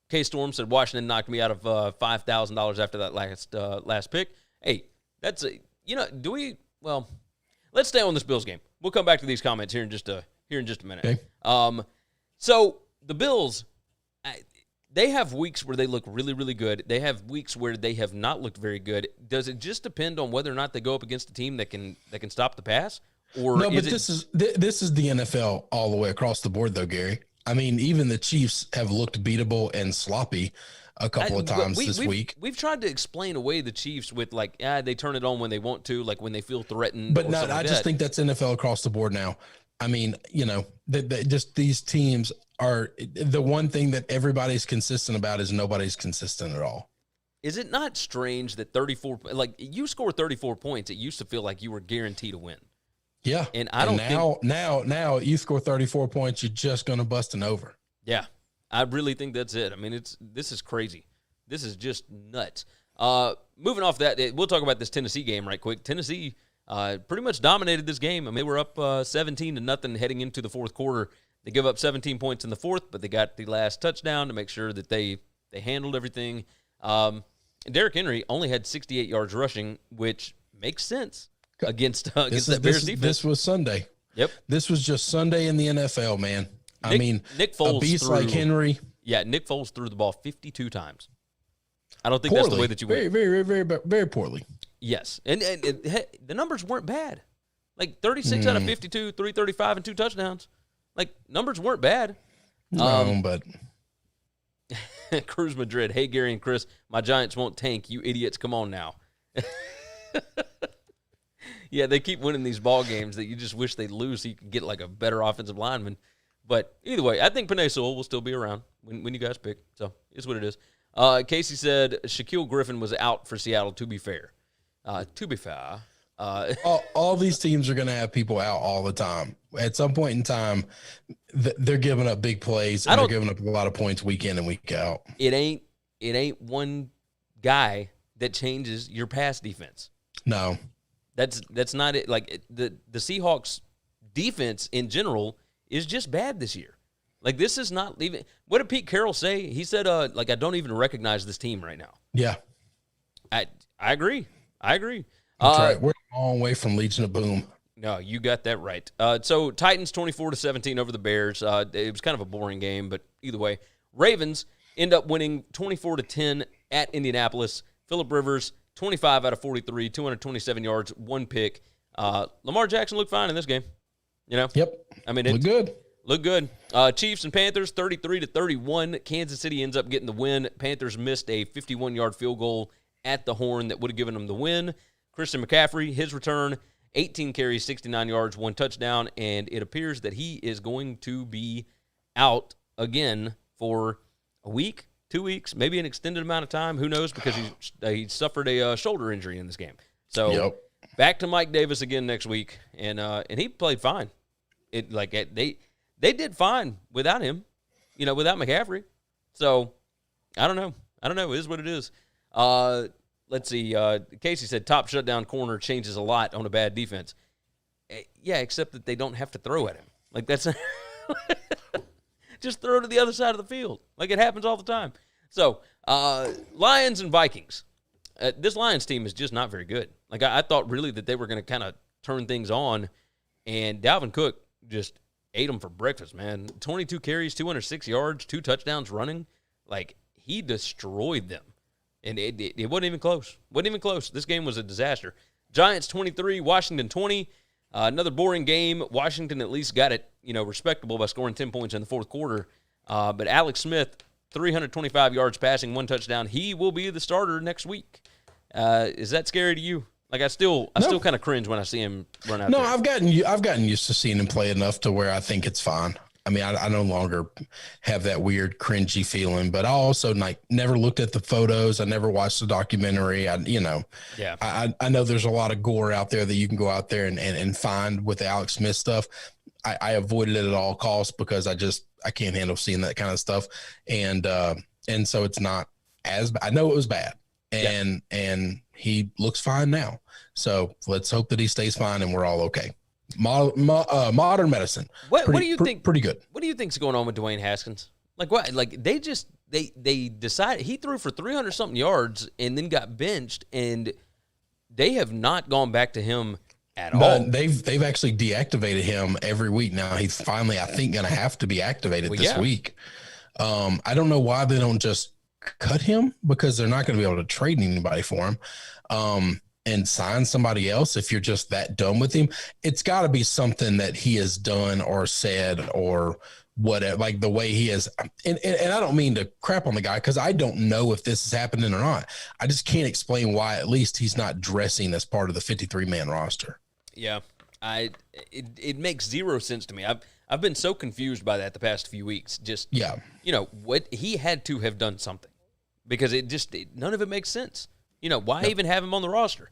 Speaker 2: K-Storm said, Washington knocked me out of $5,000 after that last pick. Hey, that's let's stay on this Bills game. We'll come back to these comments here in just a minute. Okay. So the Bills, they have weeks where they look really, really good. They have weeks where they have not looked very good. Does it just depend on whether or not they go up against a team that can stop the pass? Or
Speaker 3: no, but this is the NFL all the way across the board, though, Gary. I mean, even the Chiefs have looked beatable and sloppy a couple of times this week.
Speaker 2: We've tried to explain away the Chiefs with they turn it on when they want to, like when they feel threatened.
Speaker 3: But I just think that's NFL across the board now. I mean, just these teams are the one thing that everybody's consistent about is nobody's consistent at all.
Speaker 2: Is it not strange that you score 34 points, it used to feel like you were guaranteed to win?
Speaker 3: Yeah.
Speaker 2: And I don't think
Speaker 3: now you score 34 points, you're just going to bust an over.
Speaker 2: Yeah. I really think that's it. I mean, this is crazy. This is just nuts. Moving off that, we'll talk about this Tennessee game right quick. Tennessee pretty much dominated this game. I mean, they were up 17-0 heading into the fourth quarter. They give up 17 points in the fourth, but they got the last touchdown to make sure that they handled everything. Derrick Henry only had 68 yards rushing, which makes sense against that Bears defense.
Speaker 3: This was Sunday.
Speaker 2: Yep.
Speaker 3: This was just Sunday in the NFL, man.
Speaker 2: Nick Foles
Speaker 3: a beast like Henry.
Speaker 2: Yeah, Nick Foles threw the ball 52 times. I don't think that's the way that you win.
Speaker 3: Very, very, very, very poorly.
Speaker 2: Yes. And the numbers weren't bad. Like 36 out of 52, 335, and 2 touchdowns. Like, numbers weren't bad.
Speaker 3: No, but
Speaker 2: Cruz Madrid. Hey, Gary and Chris, my Giants won't tank. You idiots, come on now. Yeah, they keep winning these ball games that you just wish they'd lose so you could get like a better offensive lineman. But either way, I think Penei Sewell will still be around when you guys pick. So it's what it is. Casey said Shaquille Griffin was out for Seattle, to be fair. To be fair,
Speaker 3: all these teams are going to have people out all the time. At some point in time, they're giving up big plays and they're giving up a lot of points week in and week out.
Speaker 2: It ain't one guy that changes your pass defense.
Speaker 3: No,
Speaker 2: that's not it. Like the Seahawks defense in general is just bad this year. Like this is not even. What did Pete Carroll say? He said, I don't even recognize this team right now.
Speaker 3: Yeah,
Speaker 2: I agree.
Speaker 3: That's right. We're a long way from Legion of Boom.
Speaker 2: No, you got that right. So Titans 24-17 over the Bears. It was kind of a boring game, but either way, Ravens end up winning 24-10 at Indianapolis. Phillip Rivers 25 out of 43, 227 yards, 1 pick. Lamar Jackson looked fine in this game. You know.
Speaker 3: Yep.
Speaker 2: I mean,
Speaker 3: looked good.
Speaker 2: Looked good. Chiefs and Panthers 33-31. Kansas City ends up getting the win. Panthers missed a 51-yard field goal at the horn that would have given them the win. Christian McCaffrey, his return, 18 carries, 69 yards, 1 touchdown, and it appears that he is going to be out again for a week, 2 weeks, maybe an extended amount of time. Who knows? Because he suffered a shoulder injury in this game. So back to Mike Davis again next week, and he played fine. They did fine without him, without McCaffrey. So I don't know. It is what it is. Let's see. Casey said top shutdown corner changes a lot on a bad defense. Yeah, except that they don't have to throw at him. Like that's just throw to the other side of the field. Like it happens all the time. So Lions and Vikings. This Lions team is just not very good. Like I thought really that they were going to kind of turn things on, and Dalvin Cook just ate them for breakfast, man. 22 carries, 206 yards, 2 touchdowns running. Like he destroyed them. And it wasn't even close. Wasn't even close. This game was a disaster. Giants 23, Washington 20. Another boring game. Washington at least got it, respectable by scoring 10 points in the fourth quarter. But Alex Smith, 325 yards passing, 1 touchdown. He will be the starter next week. Is that scary to you? Like I still kind of cringe when I see him run out.
Speaker 3: No,
Speaker 2: there.
Speaker 3: I've gotten used to seeing him play enough to where I think it's fine. I mean, I no longer have that weird cringy feeling, but I also never looked at the photos. I never watched the documentary. I know there's a lot of gore out there that you can go out there and find with the Alex Smith stuff. I avoided it at all costs because I can't handle seeing that kind of stuff. And so it's not as bad. I know it was bad and he looks fine now. So let's hope that he stays fine and we're all okay. Modern medicine.
Speaker 2: What do you think?
Speaker 3: Pretty good.
Speaker 2: What do you think's going on with Dwayne Haskins? Like what? Like they decided he threw for 300 something yards and then got benched, and they have not gone back to him at all.
Speaker 3: They've actually deactivated him every week now. He's finally, I think, going to have to be activated this week. I don't know why they don't just cut him because they're not going to be able to trade anybody for him. And sign somebody else if you're just that done with him. It's got to be something that he has done or said or whatever, like the way he is. And I don't mean to crap on the guy because I don't know if this is happening or not. I just can't explain why at least he's not dressing as part of the 53-man roster.
Speaker 2: Yeah, it makes zero sense to me. I've been so confused by that the past few weeks. What he had to have done something because none of it makes sense. Why even have him on the roster?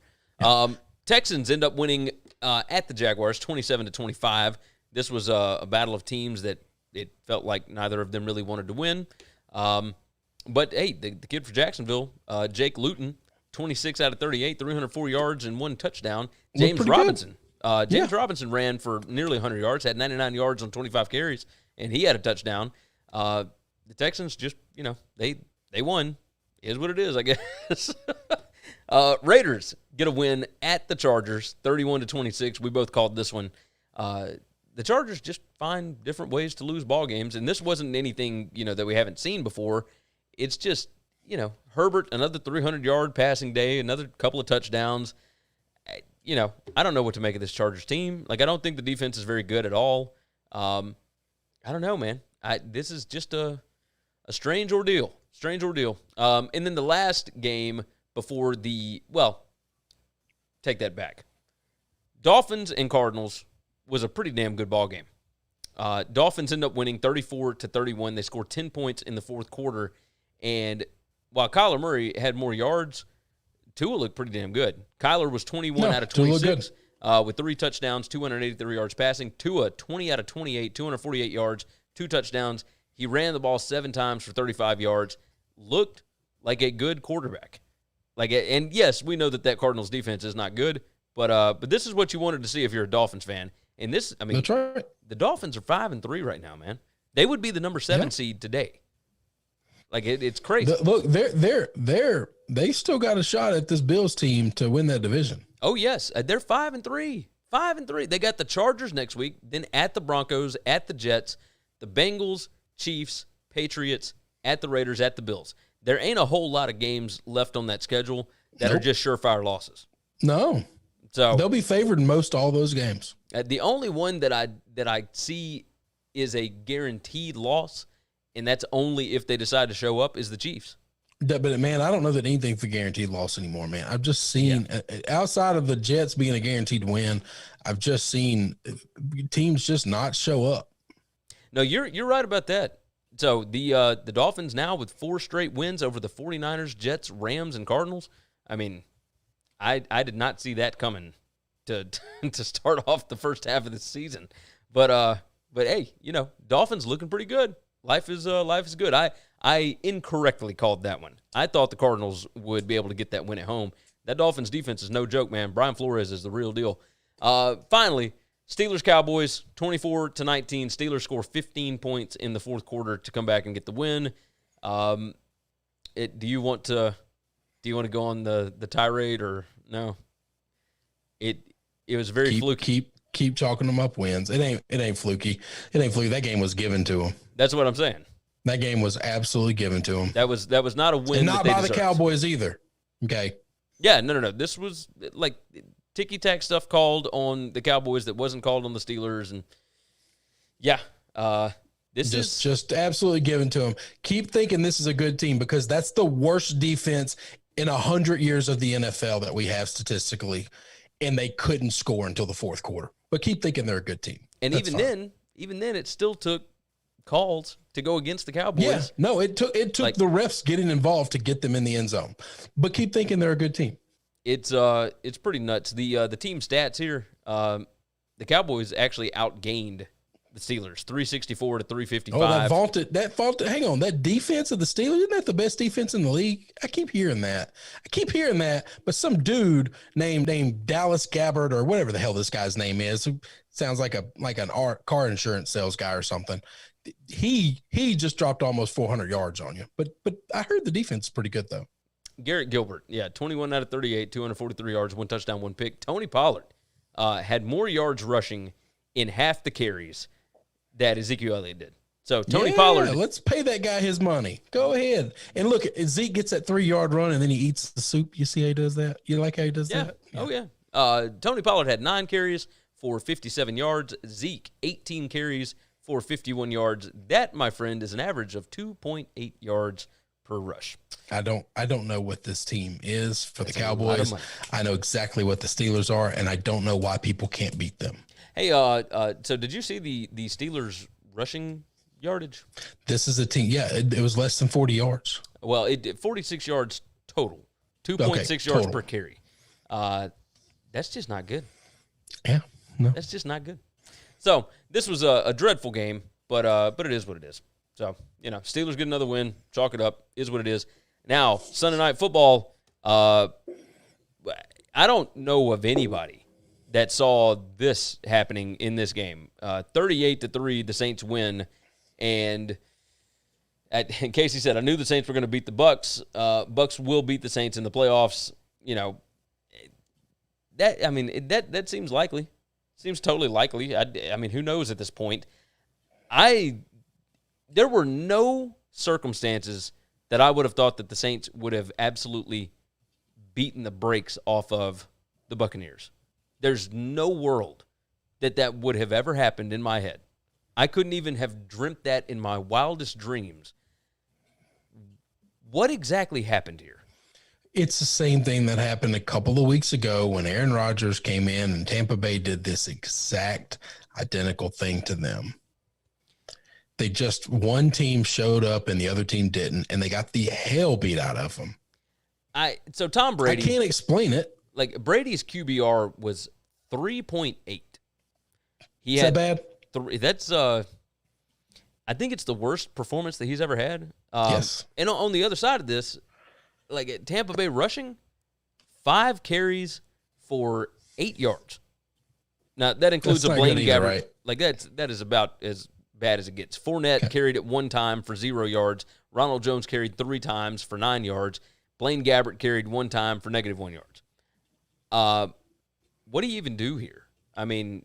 Speaker 2: Texans end up winning at the Jaguars 27-25. This was a battle of teams that it felt like neither of them really wanted to win. But, hey, the kid for Jacksonville, Jake Luton, 26 out of 38, 304 yards and 1 touchdown. James Robinson. Robinson ran for nearly 100 yards, had 99 yards on 25 carries, and he had a touchdown. The Texans just, they won. Is what it is, I guess. Raiders get a win at the Chargers, 31-26. We both called this one. The Chargers just find different ways to lose ball games, and this wasn't anything that we haven't seen before. It's just Herbert, another 300-yard passing day, another couple of touchdowns. I don't know what to make of this Chargers team. Like I don't think the defense is very good at all. I don't know, man. This is just a strange ordeal. And then the last game before take that back. Dolphins and Cardinals was a pretty damn good ball game. Dolphins end up winning 34-31. They scored 10 points in the fourth quarter. And while Kyler Murray had more yards, Tua looked pretty damn good. Kyler was 21 out of 26 with 3 touchdowns, 283 yards passing. Tua, 20 out of 28, 248 yards, 2 touchdowns. He ran the ball 7 times for 35 yards. Looked like a good quarterback. And yes, we know that Cardinals defense is not good, but this is what you wanted to see if you're a Dolphins fan. And this, I mean,
Speaker 3: that's right.
Speaker 2: The Dolphins are 5-3 right now, man. They would be the number 7 seed today. It's crazy.
Speaker 3: Look, they still got a shot at this Bills team to win that division.
Speaker 2: Oh yes, they're 5-3. 5-3. They got the Chargers next week, then at the Broncos, at the Jets, the Bengals, Chiefs, Patriots, at the Raiders, at the Bills. There ain't a whole lot of games left on that schedule that are just surefire losses.
Speaker 3: No. So they'll be favored in most all those games.
Speaker 2: The only one that I see is a guaranteed loss, and that's only if they decide to show up, is the Chiefs.
Speaker 3: But, man, I don't know that anything's a guaranteed loss anymore, man. I've just seen, outside of the Jets being a guaranteed win, I've just seen teams just not show up.
Speaker 2: No, you're right about that. So the Dolphins now with 4 straight wins over the 49ers, Jets, Rams, and Cardinals. I mean, I did not see that coming to start off the first half of the season. But hey, Dolphins looking pretty good. Life is good. I incorrectly called that one. I thought the Cardinals would be able to get that win at home. That Dolphins defense is no joke, man. Brian Flores is the real deal. Finally, Steelers-Cowboys, 24-19. Steelers score 15 points in the fourth quarter to come back and get the win. Do you want to go on the tirade or no? It was very fluky.
Speaker 3: Keep chalking them up wins. It ain't fluky. It ain't fluky. That game was given to them.
Speaker 2: That's what I'm saying.
Speaker 3: That game was absolutely given to them.
Speaker 2: That was not a win,
Speaker 3: and not by the Cowboys either. Okay.
Speaker 2: Yeah, no. This was like ticky-tack stuff called on the Cowboys that wasn't called on the Steelers, and this is
Speaker 3: just absolutely given to them. Keep thinking this is a good team because that's the worst defense in 100 years of the NFL that we have statistically, and they couldn't score until the fourth quarter. But keep thinking they're a good team.
Speaker 2: And even then, it still took calls to go against the Cowboys.
Speaker 3: Yeah, no, it took the refs getting involved to get them in the end zone. But keep thinking they're a good team.
Speaker 2: It's pretty nuts. The team stats here, the Cowboys actually outgained the Steelers 364-355.
Speaker 3: Oh, hang on, that defense of the Steelers, isn't that the best defense in the league? I keep hearing that. But some dude named Dallas Gabbard or whatever the hell this guy's name is, who sounds like an car insurance sales guy or something. He just dropped almost 400 yards on you. But I heard the defense is pretty good though.
Speaker 2: Garrett Gilbert, 21 out of 38, 243 yards, 1 touchdown, 1 pick. Tony Pollard had more yards rushing in half the carries that Ezekiel Elliott did. So Tony Pollard.
Speaker 3: Let's pay that guy his money. Go ahead. And look, Zeke gets that 3-yard run and then he eats the soup. You see how he does that? You like how he does that?
Speaker 2: Yeah. Oh, yeah. Tony Pollard had 9 carries for 57 yards. Zeke, 18 carries for 51 yards. That, my friend, is an average of 2.8 yards per rush.
Speaker 3: I don't know what this team is for the Cowboys. I know exactly what the Steelers are, and I don't know why people can't beat them.
Speaker 2: Hey, so did you see the Steelers rushing yardage?
Speaker 3: This is a team. Yeah, it was less than 40 yards.
Speaker 2: Well, it did 46 yards total, 2.6 yards per carry. That's just not good.
Speaker 3: Yeah, no,
Speaker 2: that's just not good. So this was a dreadful game, but it is what it is. So Steelers get another win, chalk it up, is what it is. Now Sunday Night Football. I don't know of anybody that saw this happening in this game. 38-3, the Saints win. And Casey said, I knew the Saints were going to beat the Bucs. Bucs will beat the Saints in the playoffs. That seems likely. Seems totally likely. I mean, who knows at this point? There were no circumstances that I would have thought that the Saints would have absolutely beaten the brakes off of the Buccaneers. There's no world that would have ever happened in my head. I couldn't even have dreamt that in my wildest dreams. What exactly happened here?
Speaker 3: It's the same thing that happened a couple of weeks ago when Aaron Rodgers came in and Tampa Bay did this exact identical thing to them. One team showed up and the other team didn't, and they got the hell beat out of them.
Speaker 2: So Tom Brady.
Speaker 3: I can't explain it.
Speaker 2: Like, Brady's QBR was 3.8.
Speaker 3: Is that bad?
Speaker 2: That's I think it's the worst performance that he's ever had.
Speaker 3: Yes.
Speaker 2: And on the other side of this, like at Tampa Bay rushing, 5 carries for 8 yards. Now that includes a Blaine Gabbert. Right? Like that is about as bad as it gets. Fournette carried it 1 time for 0 yards. Ronald Jones carried 3 times for 9 yards. Blaine Gabbert carried 1 time for -1 yards. What do you even do here? I mean,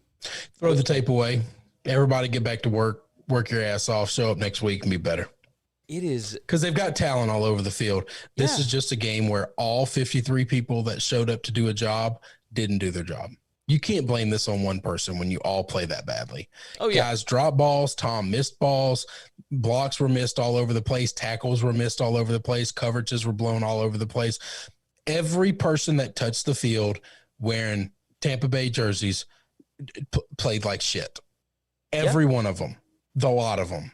Speaker 3: throw the tape away. Everybody get back to work. Work your ass off. Show up next week and be better.
Speaker 2: It is
Speaker 3: because they've got talent all over the field. This is just a game where all 53 people that showed up to do a job didn't do their job. You can't blame this on one person when you all play that badly. Oh, yeah. Guys dropped balls. Tom missed balls. Blocks were missed all over the place. Tackles were missed all over the place. Coverages were blown all over the place. Every person that touched the field wearing Tampa Bay jerseys played like shit. Every one of them. The lot of them.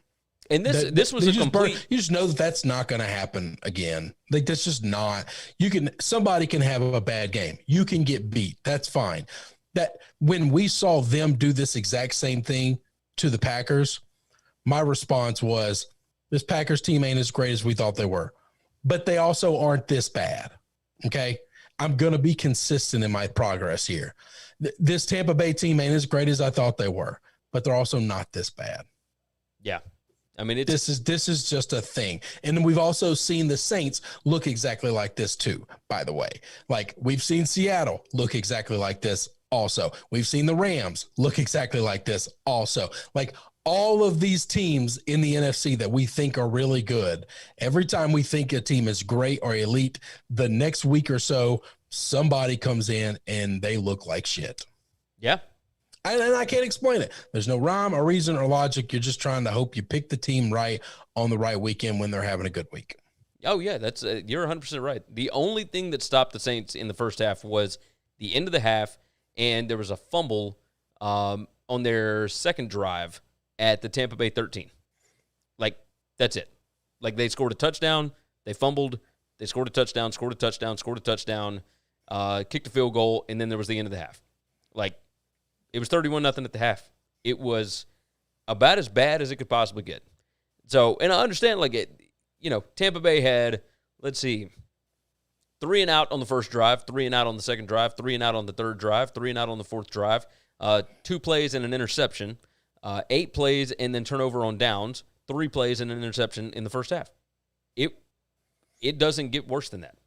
Speaker 2: And this was a complete.
Speaker 3: You just know that that's not going to happen again. Like, that's just not. Somebody can have a bad game. You can get beat. That's fine. That when we saw them do this exact same thing to the Packers, my response was, this Packers team ain't as great as we thought they were, but they also aren't this bad. Okay. I'm going to be consistent in my progress here. This Tampa Bay team ain't as great as I thought they were, but they're also not this bad.
Speaker 2: Yeah. I mean,
Speaker 3: this is just a thing. And then we've also seen the Saints look exactly like this too, by the way. Like, we've seen Seattle look exactly like this also. We've seen the Rams look exactly like this also. Like, all of these teams in the NFC that we think are really good, every time we think a team is great or elite, the next week or so, somebody comes in and they look like shit.
Speaker 2: Yeah.
Speaker 3: And I can't explain it. There's no rhyme or reason or logic. You're just trying to hope you pick the team right on the right weekend when they're having a good week.
Speaker 2: Oh, yeah, that's you're 100% right. The only thing that stopped the Saints in the first half was the end of the half, and there was a fumble on their second drive at the Tampa Bay 13. Like, that's it. Like, they scored a touchdown, they fumbled, they scored a touchdown, scored a touchdown, kicked a field goal, and then there was the end of the half. Like, it was 31-0 at the half. It was about as bad as it could possibly get. So, and I understand, like, Tampa Bay had, 3 and out on the first drive, 3 and out on the second drive, 3 and out on the third drive, 3 and out on the fourth drive, 2 plays and an interception, 8 plays and then turnover on downs, 3 plays and an interception in the first half. It doesn't get worse than that.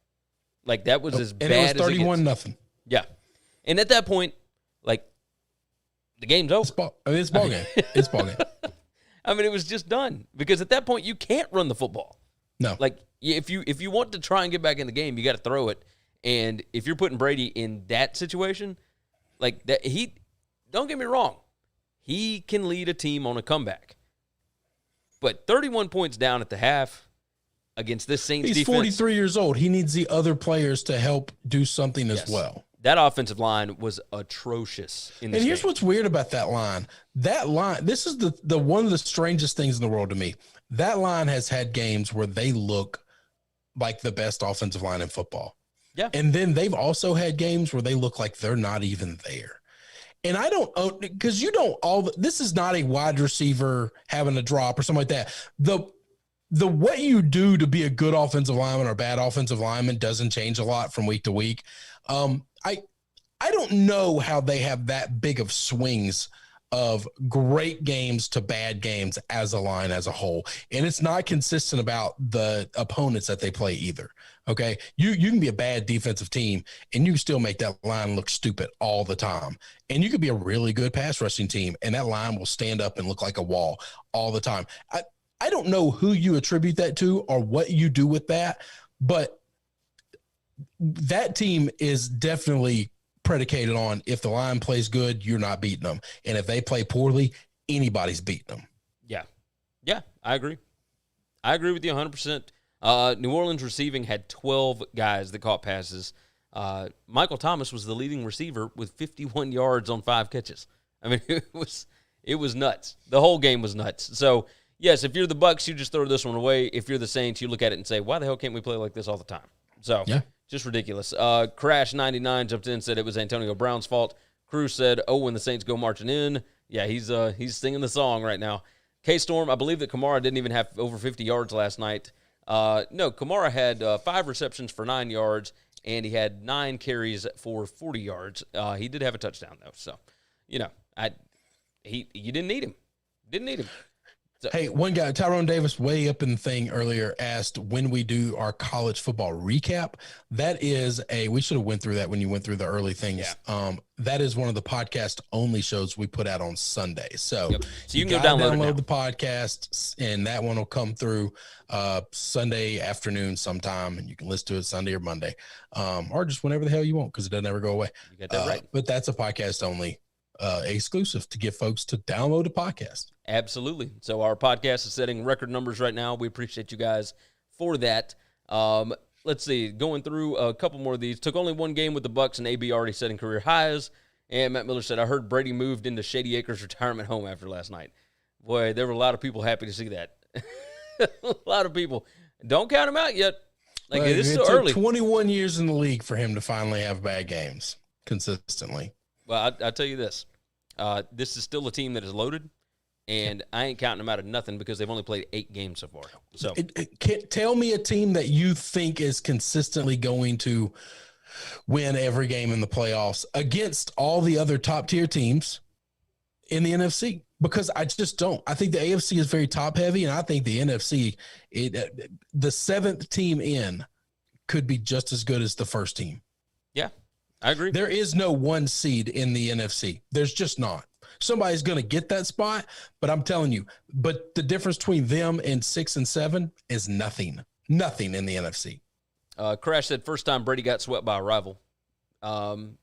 Speaker 2: Like, that was as bad as it gets.
Speaker 3: 31-0.
Speaker 2: Yeah. And at that point, like, the game's over.
Speaker 3: It's ball game. It's ball game.
Speaker 2: I mean, it was just done because at that point you can't run the football.
Speaker 3: No.
Speaker 2: Like, if you want to try and get back in the game, you got to throw it. And if you're putting Brady in that situation, like that, don't get me wrong, he can lead a team on a comeback. But 31 points down at the half against this Saints defense.
Speaker 3: He's 43 years old. He needs the other players to help do something as well.
Speaker 2: That offensive line was atrocious in this game.
Speaker 3: Here's what's weird about that line. That line, this is the one of the strangest things in the world to me. That line has had games where they look like the best offensive line in football.
Speaker 2: Yeah.
Speaker 3: And then they've also had games where they look like they're not even there. And I don't, because this is not a wide receiver having a drop or something like that. The what you do to be a good offensive lineman or bad offensive lineman doesn't change a lot from week to week. I don't know how they have that big of swings of great games to bad games as a line as a whole. And it's not consistent about the opponents that they play either. Okay. You can be a bad defensive team and you can still make that line look stupid all the time. And you could be a really good pass rushing team and that line will stand up and look like a wall all the time. I don't know who you attribute that to or what you do with that, but that team is definitely predicated on if the line plays good, you're not beating them. And if they play poorly, anybody's beating them.
Speaker 2: Yeah. Yeah, I agree. I agree with you 100%. New Orleans receiving had 12 guys that caught passes. Michael Thomas was the leading receiver with 51 yards on 5 catches. I mean, it was nuts. The whole game was nuts. So, yes, if you're the Bucs, you just throw this one away. If you're the Saints, you look at it and say, why the hell can't we play like this all the time? So, Just ridiculous. Crash99 jumped in and said it was Antonio Brown's fault. Cruz said, oh, when the Saints go marching in. Yeah, he's singing the song right now. K-Storm, I believe that Kamara didn't even have over 50 yards last night. No, Kamara had 5 receptions for 9 yards, and he had 9 carries for 40 yards. He did have a touchdown, though. So, you didn't need him. Didn't need him. So,
Speaker 3: hey, one guy, Tyrone Davis, way up in the thing earlier, asked when we do our college football recap. That is we should have went through that when you went through the early things. Yeah. That is one of the podcast only shows we put out on Sunday. So,
Speaker 2: so you can go download
Speaker 3: the podcast, and that one will come through Sunday afternoon sometime, and you can listen to it Sunday or Monday, or just whenever the hell you want, because it doesn't ever go away.
Speaker 2: You got that right.
Speaker 3: But that's a podcast only exclusive to get folks to download the podcast.
Speaker 2: Absolutely. So our podcast is setting record numbers right now. We appreciate you guys for that. Let's see. Going through a couple more of these. Took only one game with the Bucs, and AB already setting career highs. And Matt Miller said, I heard Brady moved into Shady Acres retirement home after last night. Boy, there were a lot of people happy to see that. A lot of people. Don't count him out yet. Like, it is so early.
Speaker 3: 21 years in the league for him to finally have bad games consistently.
Speaker 2: Well, I'll tell you this. This is still a team that is loaded. And I ain't counting them out of nothing because they've only played 8 games so far. So,
Speaker 3: tell me a team that you think is consistently going to win every game in the playoffs against all the other top-tier teams in the NFC, because I just don't. I think the AFC is very top-heavy, and I think the NFC, the 7th team in, could be just as good as the first team.
Speaker 2: Yeah, I agree.
Speaker 3: There is no 1 seed in the NFC. There's just not. Somebody's going to get that spot, but I'm telling you, but the difference between them and 6 and 7 is nothing in the NFC.
Speaker 2: Crash said first time Brady got swept by a rival.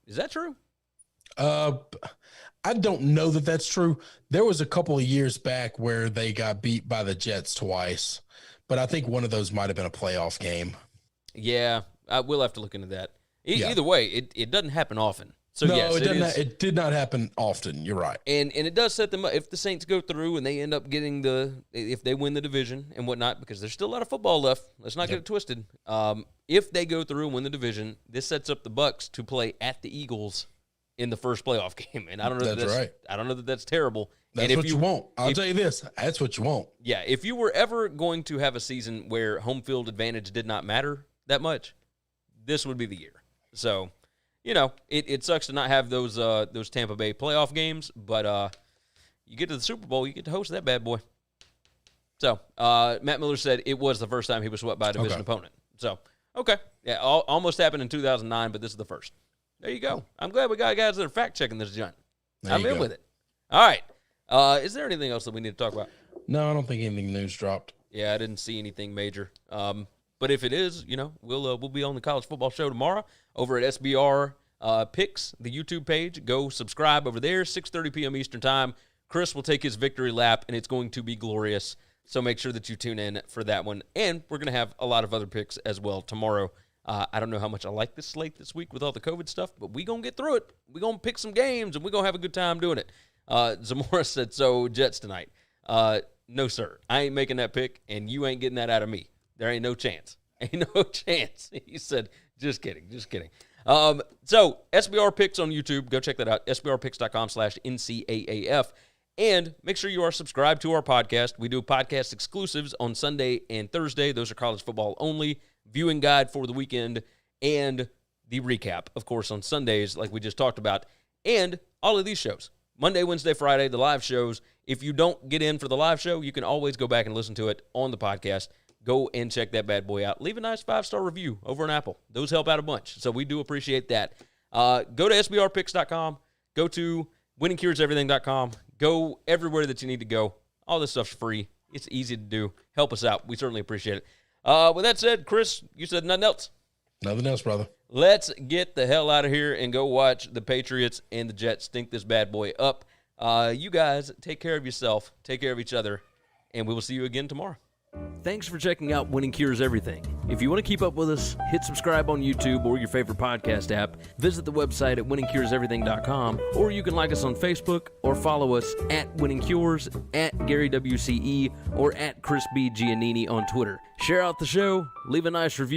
Speaker 2: Is that true?
Speaker 3: I don't know that that's true. There was a couple of years back where they got beat by the Jets twice, but I think one of those might have been a playoff game.
Speaker 2: Yeah, I will have to look into that. Either way, it doesn't happen often. So
Speaker 3: no,
Speaker 2: yes,
Speaker 3: it did not happen often. You're right.
Speaker 2: And it does set them up if the Saints go through and they end up getting if they win the division and whatnot, because there's still a lot of football left. Let's not get it twisted. If they go through and win the division, this sets up the Bucs to play at the Eagles in the first playoff game. And I don't know that's right. I don't know that that's terrible.
Speaker 3: That's what you want. I'll tell you this. That's what you want.
Speaker 2: Yeah. If you were ever going to have a season where home field advantage did not matter that much, this would be the year. So, it sucks to not have those Tampa Bay playoff games, but you get to the Super Bowl, you get to host that bad boy. So, Matt Miller said it was the first time he was swept by a division opponent. So, okay. Yeah, almost happened in 2009, but this is the first. There you go. I'm glad we got guys that are fact-checking this joint. I'm in with it. All right. Is there anything else that we need to talk about?
Speaker 3: No, I don't think anything news dropped.
Speaker 2: Yeah, I didn't see anything major. But if it is, we'll be on the College Football Show tomorrow over at SBR Picks, the YouTube page. Go subscribe over there, 6:30 p.m. Eastern Time. Chris will take his victory lap, and it's going to be glorious. So make sure that you tune in for that one. And we're going to have a lot of other picks as well tomorrow. I don't know how much I like this slate this week with all the COVID stuff, but we're going to get through it. We're going to pick some games, and we're going to have a good time doing it. Zamora said, so Jets tonight. No, sir. I ain't making that pick, and you ain't getting that out of me. There ain't no chance. Ain't no chance. He said, just kidding. So SBR Picks on YouTube. Go check that out. SBRpicks.com/NCAAF. And make sure you are subscribed to our podcast. We do podcast exclusives on Sunday and Thursday. Those are college football only. Viewing guide for the weekend and the recap, of course, on Sundays like we just talked about. And all of these shows. Monday, Wednesday, Friday, the live shows. If you don't get in for the live show, you can always go back and listen to it on the podcast. Go and check that bad boy out. Leave a nice 5-star review over on Apple. Those help out a bunch, so we do appreciate that. Go to SBRpicks.com. Go to winningcureseverything.com. Go everywhere that you need to go. All this stuff's free. It's easy to do. Help us out. We certainly appreciate it. With that said, Chris, you said nothing else?
Speaker 3: Nothing else, brother.
Speaker 2: Let's get the hell out of here and go watch the Patriots and the Jets stink this bad boy up. You guys, take care of yourself. Take care of each other. And we will see you again tomorrow. Thanks for checking out Winning Cures Everything. If you want to keep up with us, hit subscribe on YouTube or your favorite podcast app. Visit the website at winningcureseverything.com, or you can like us on Facebook or follow us at Winning Cures, at Gary WCE, or at Chris B. Giannini on Twitter. Share out the show, leave a nice review.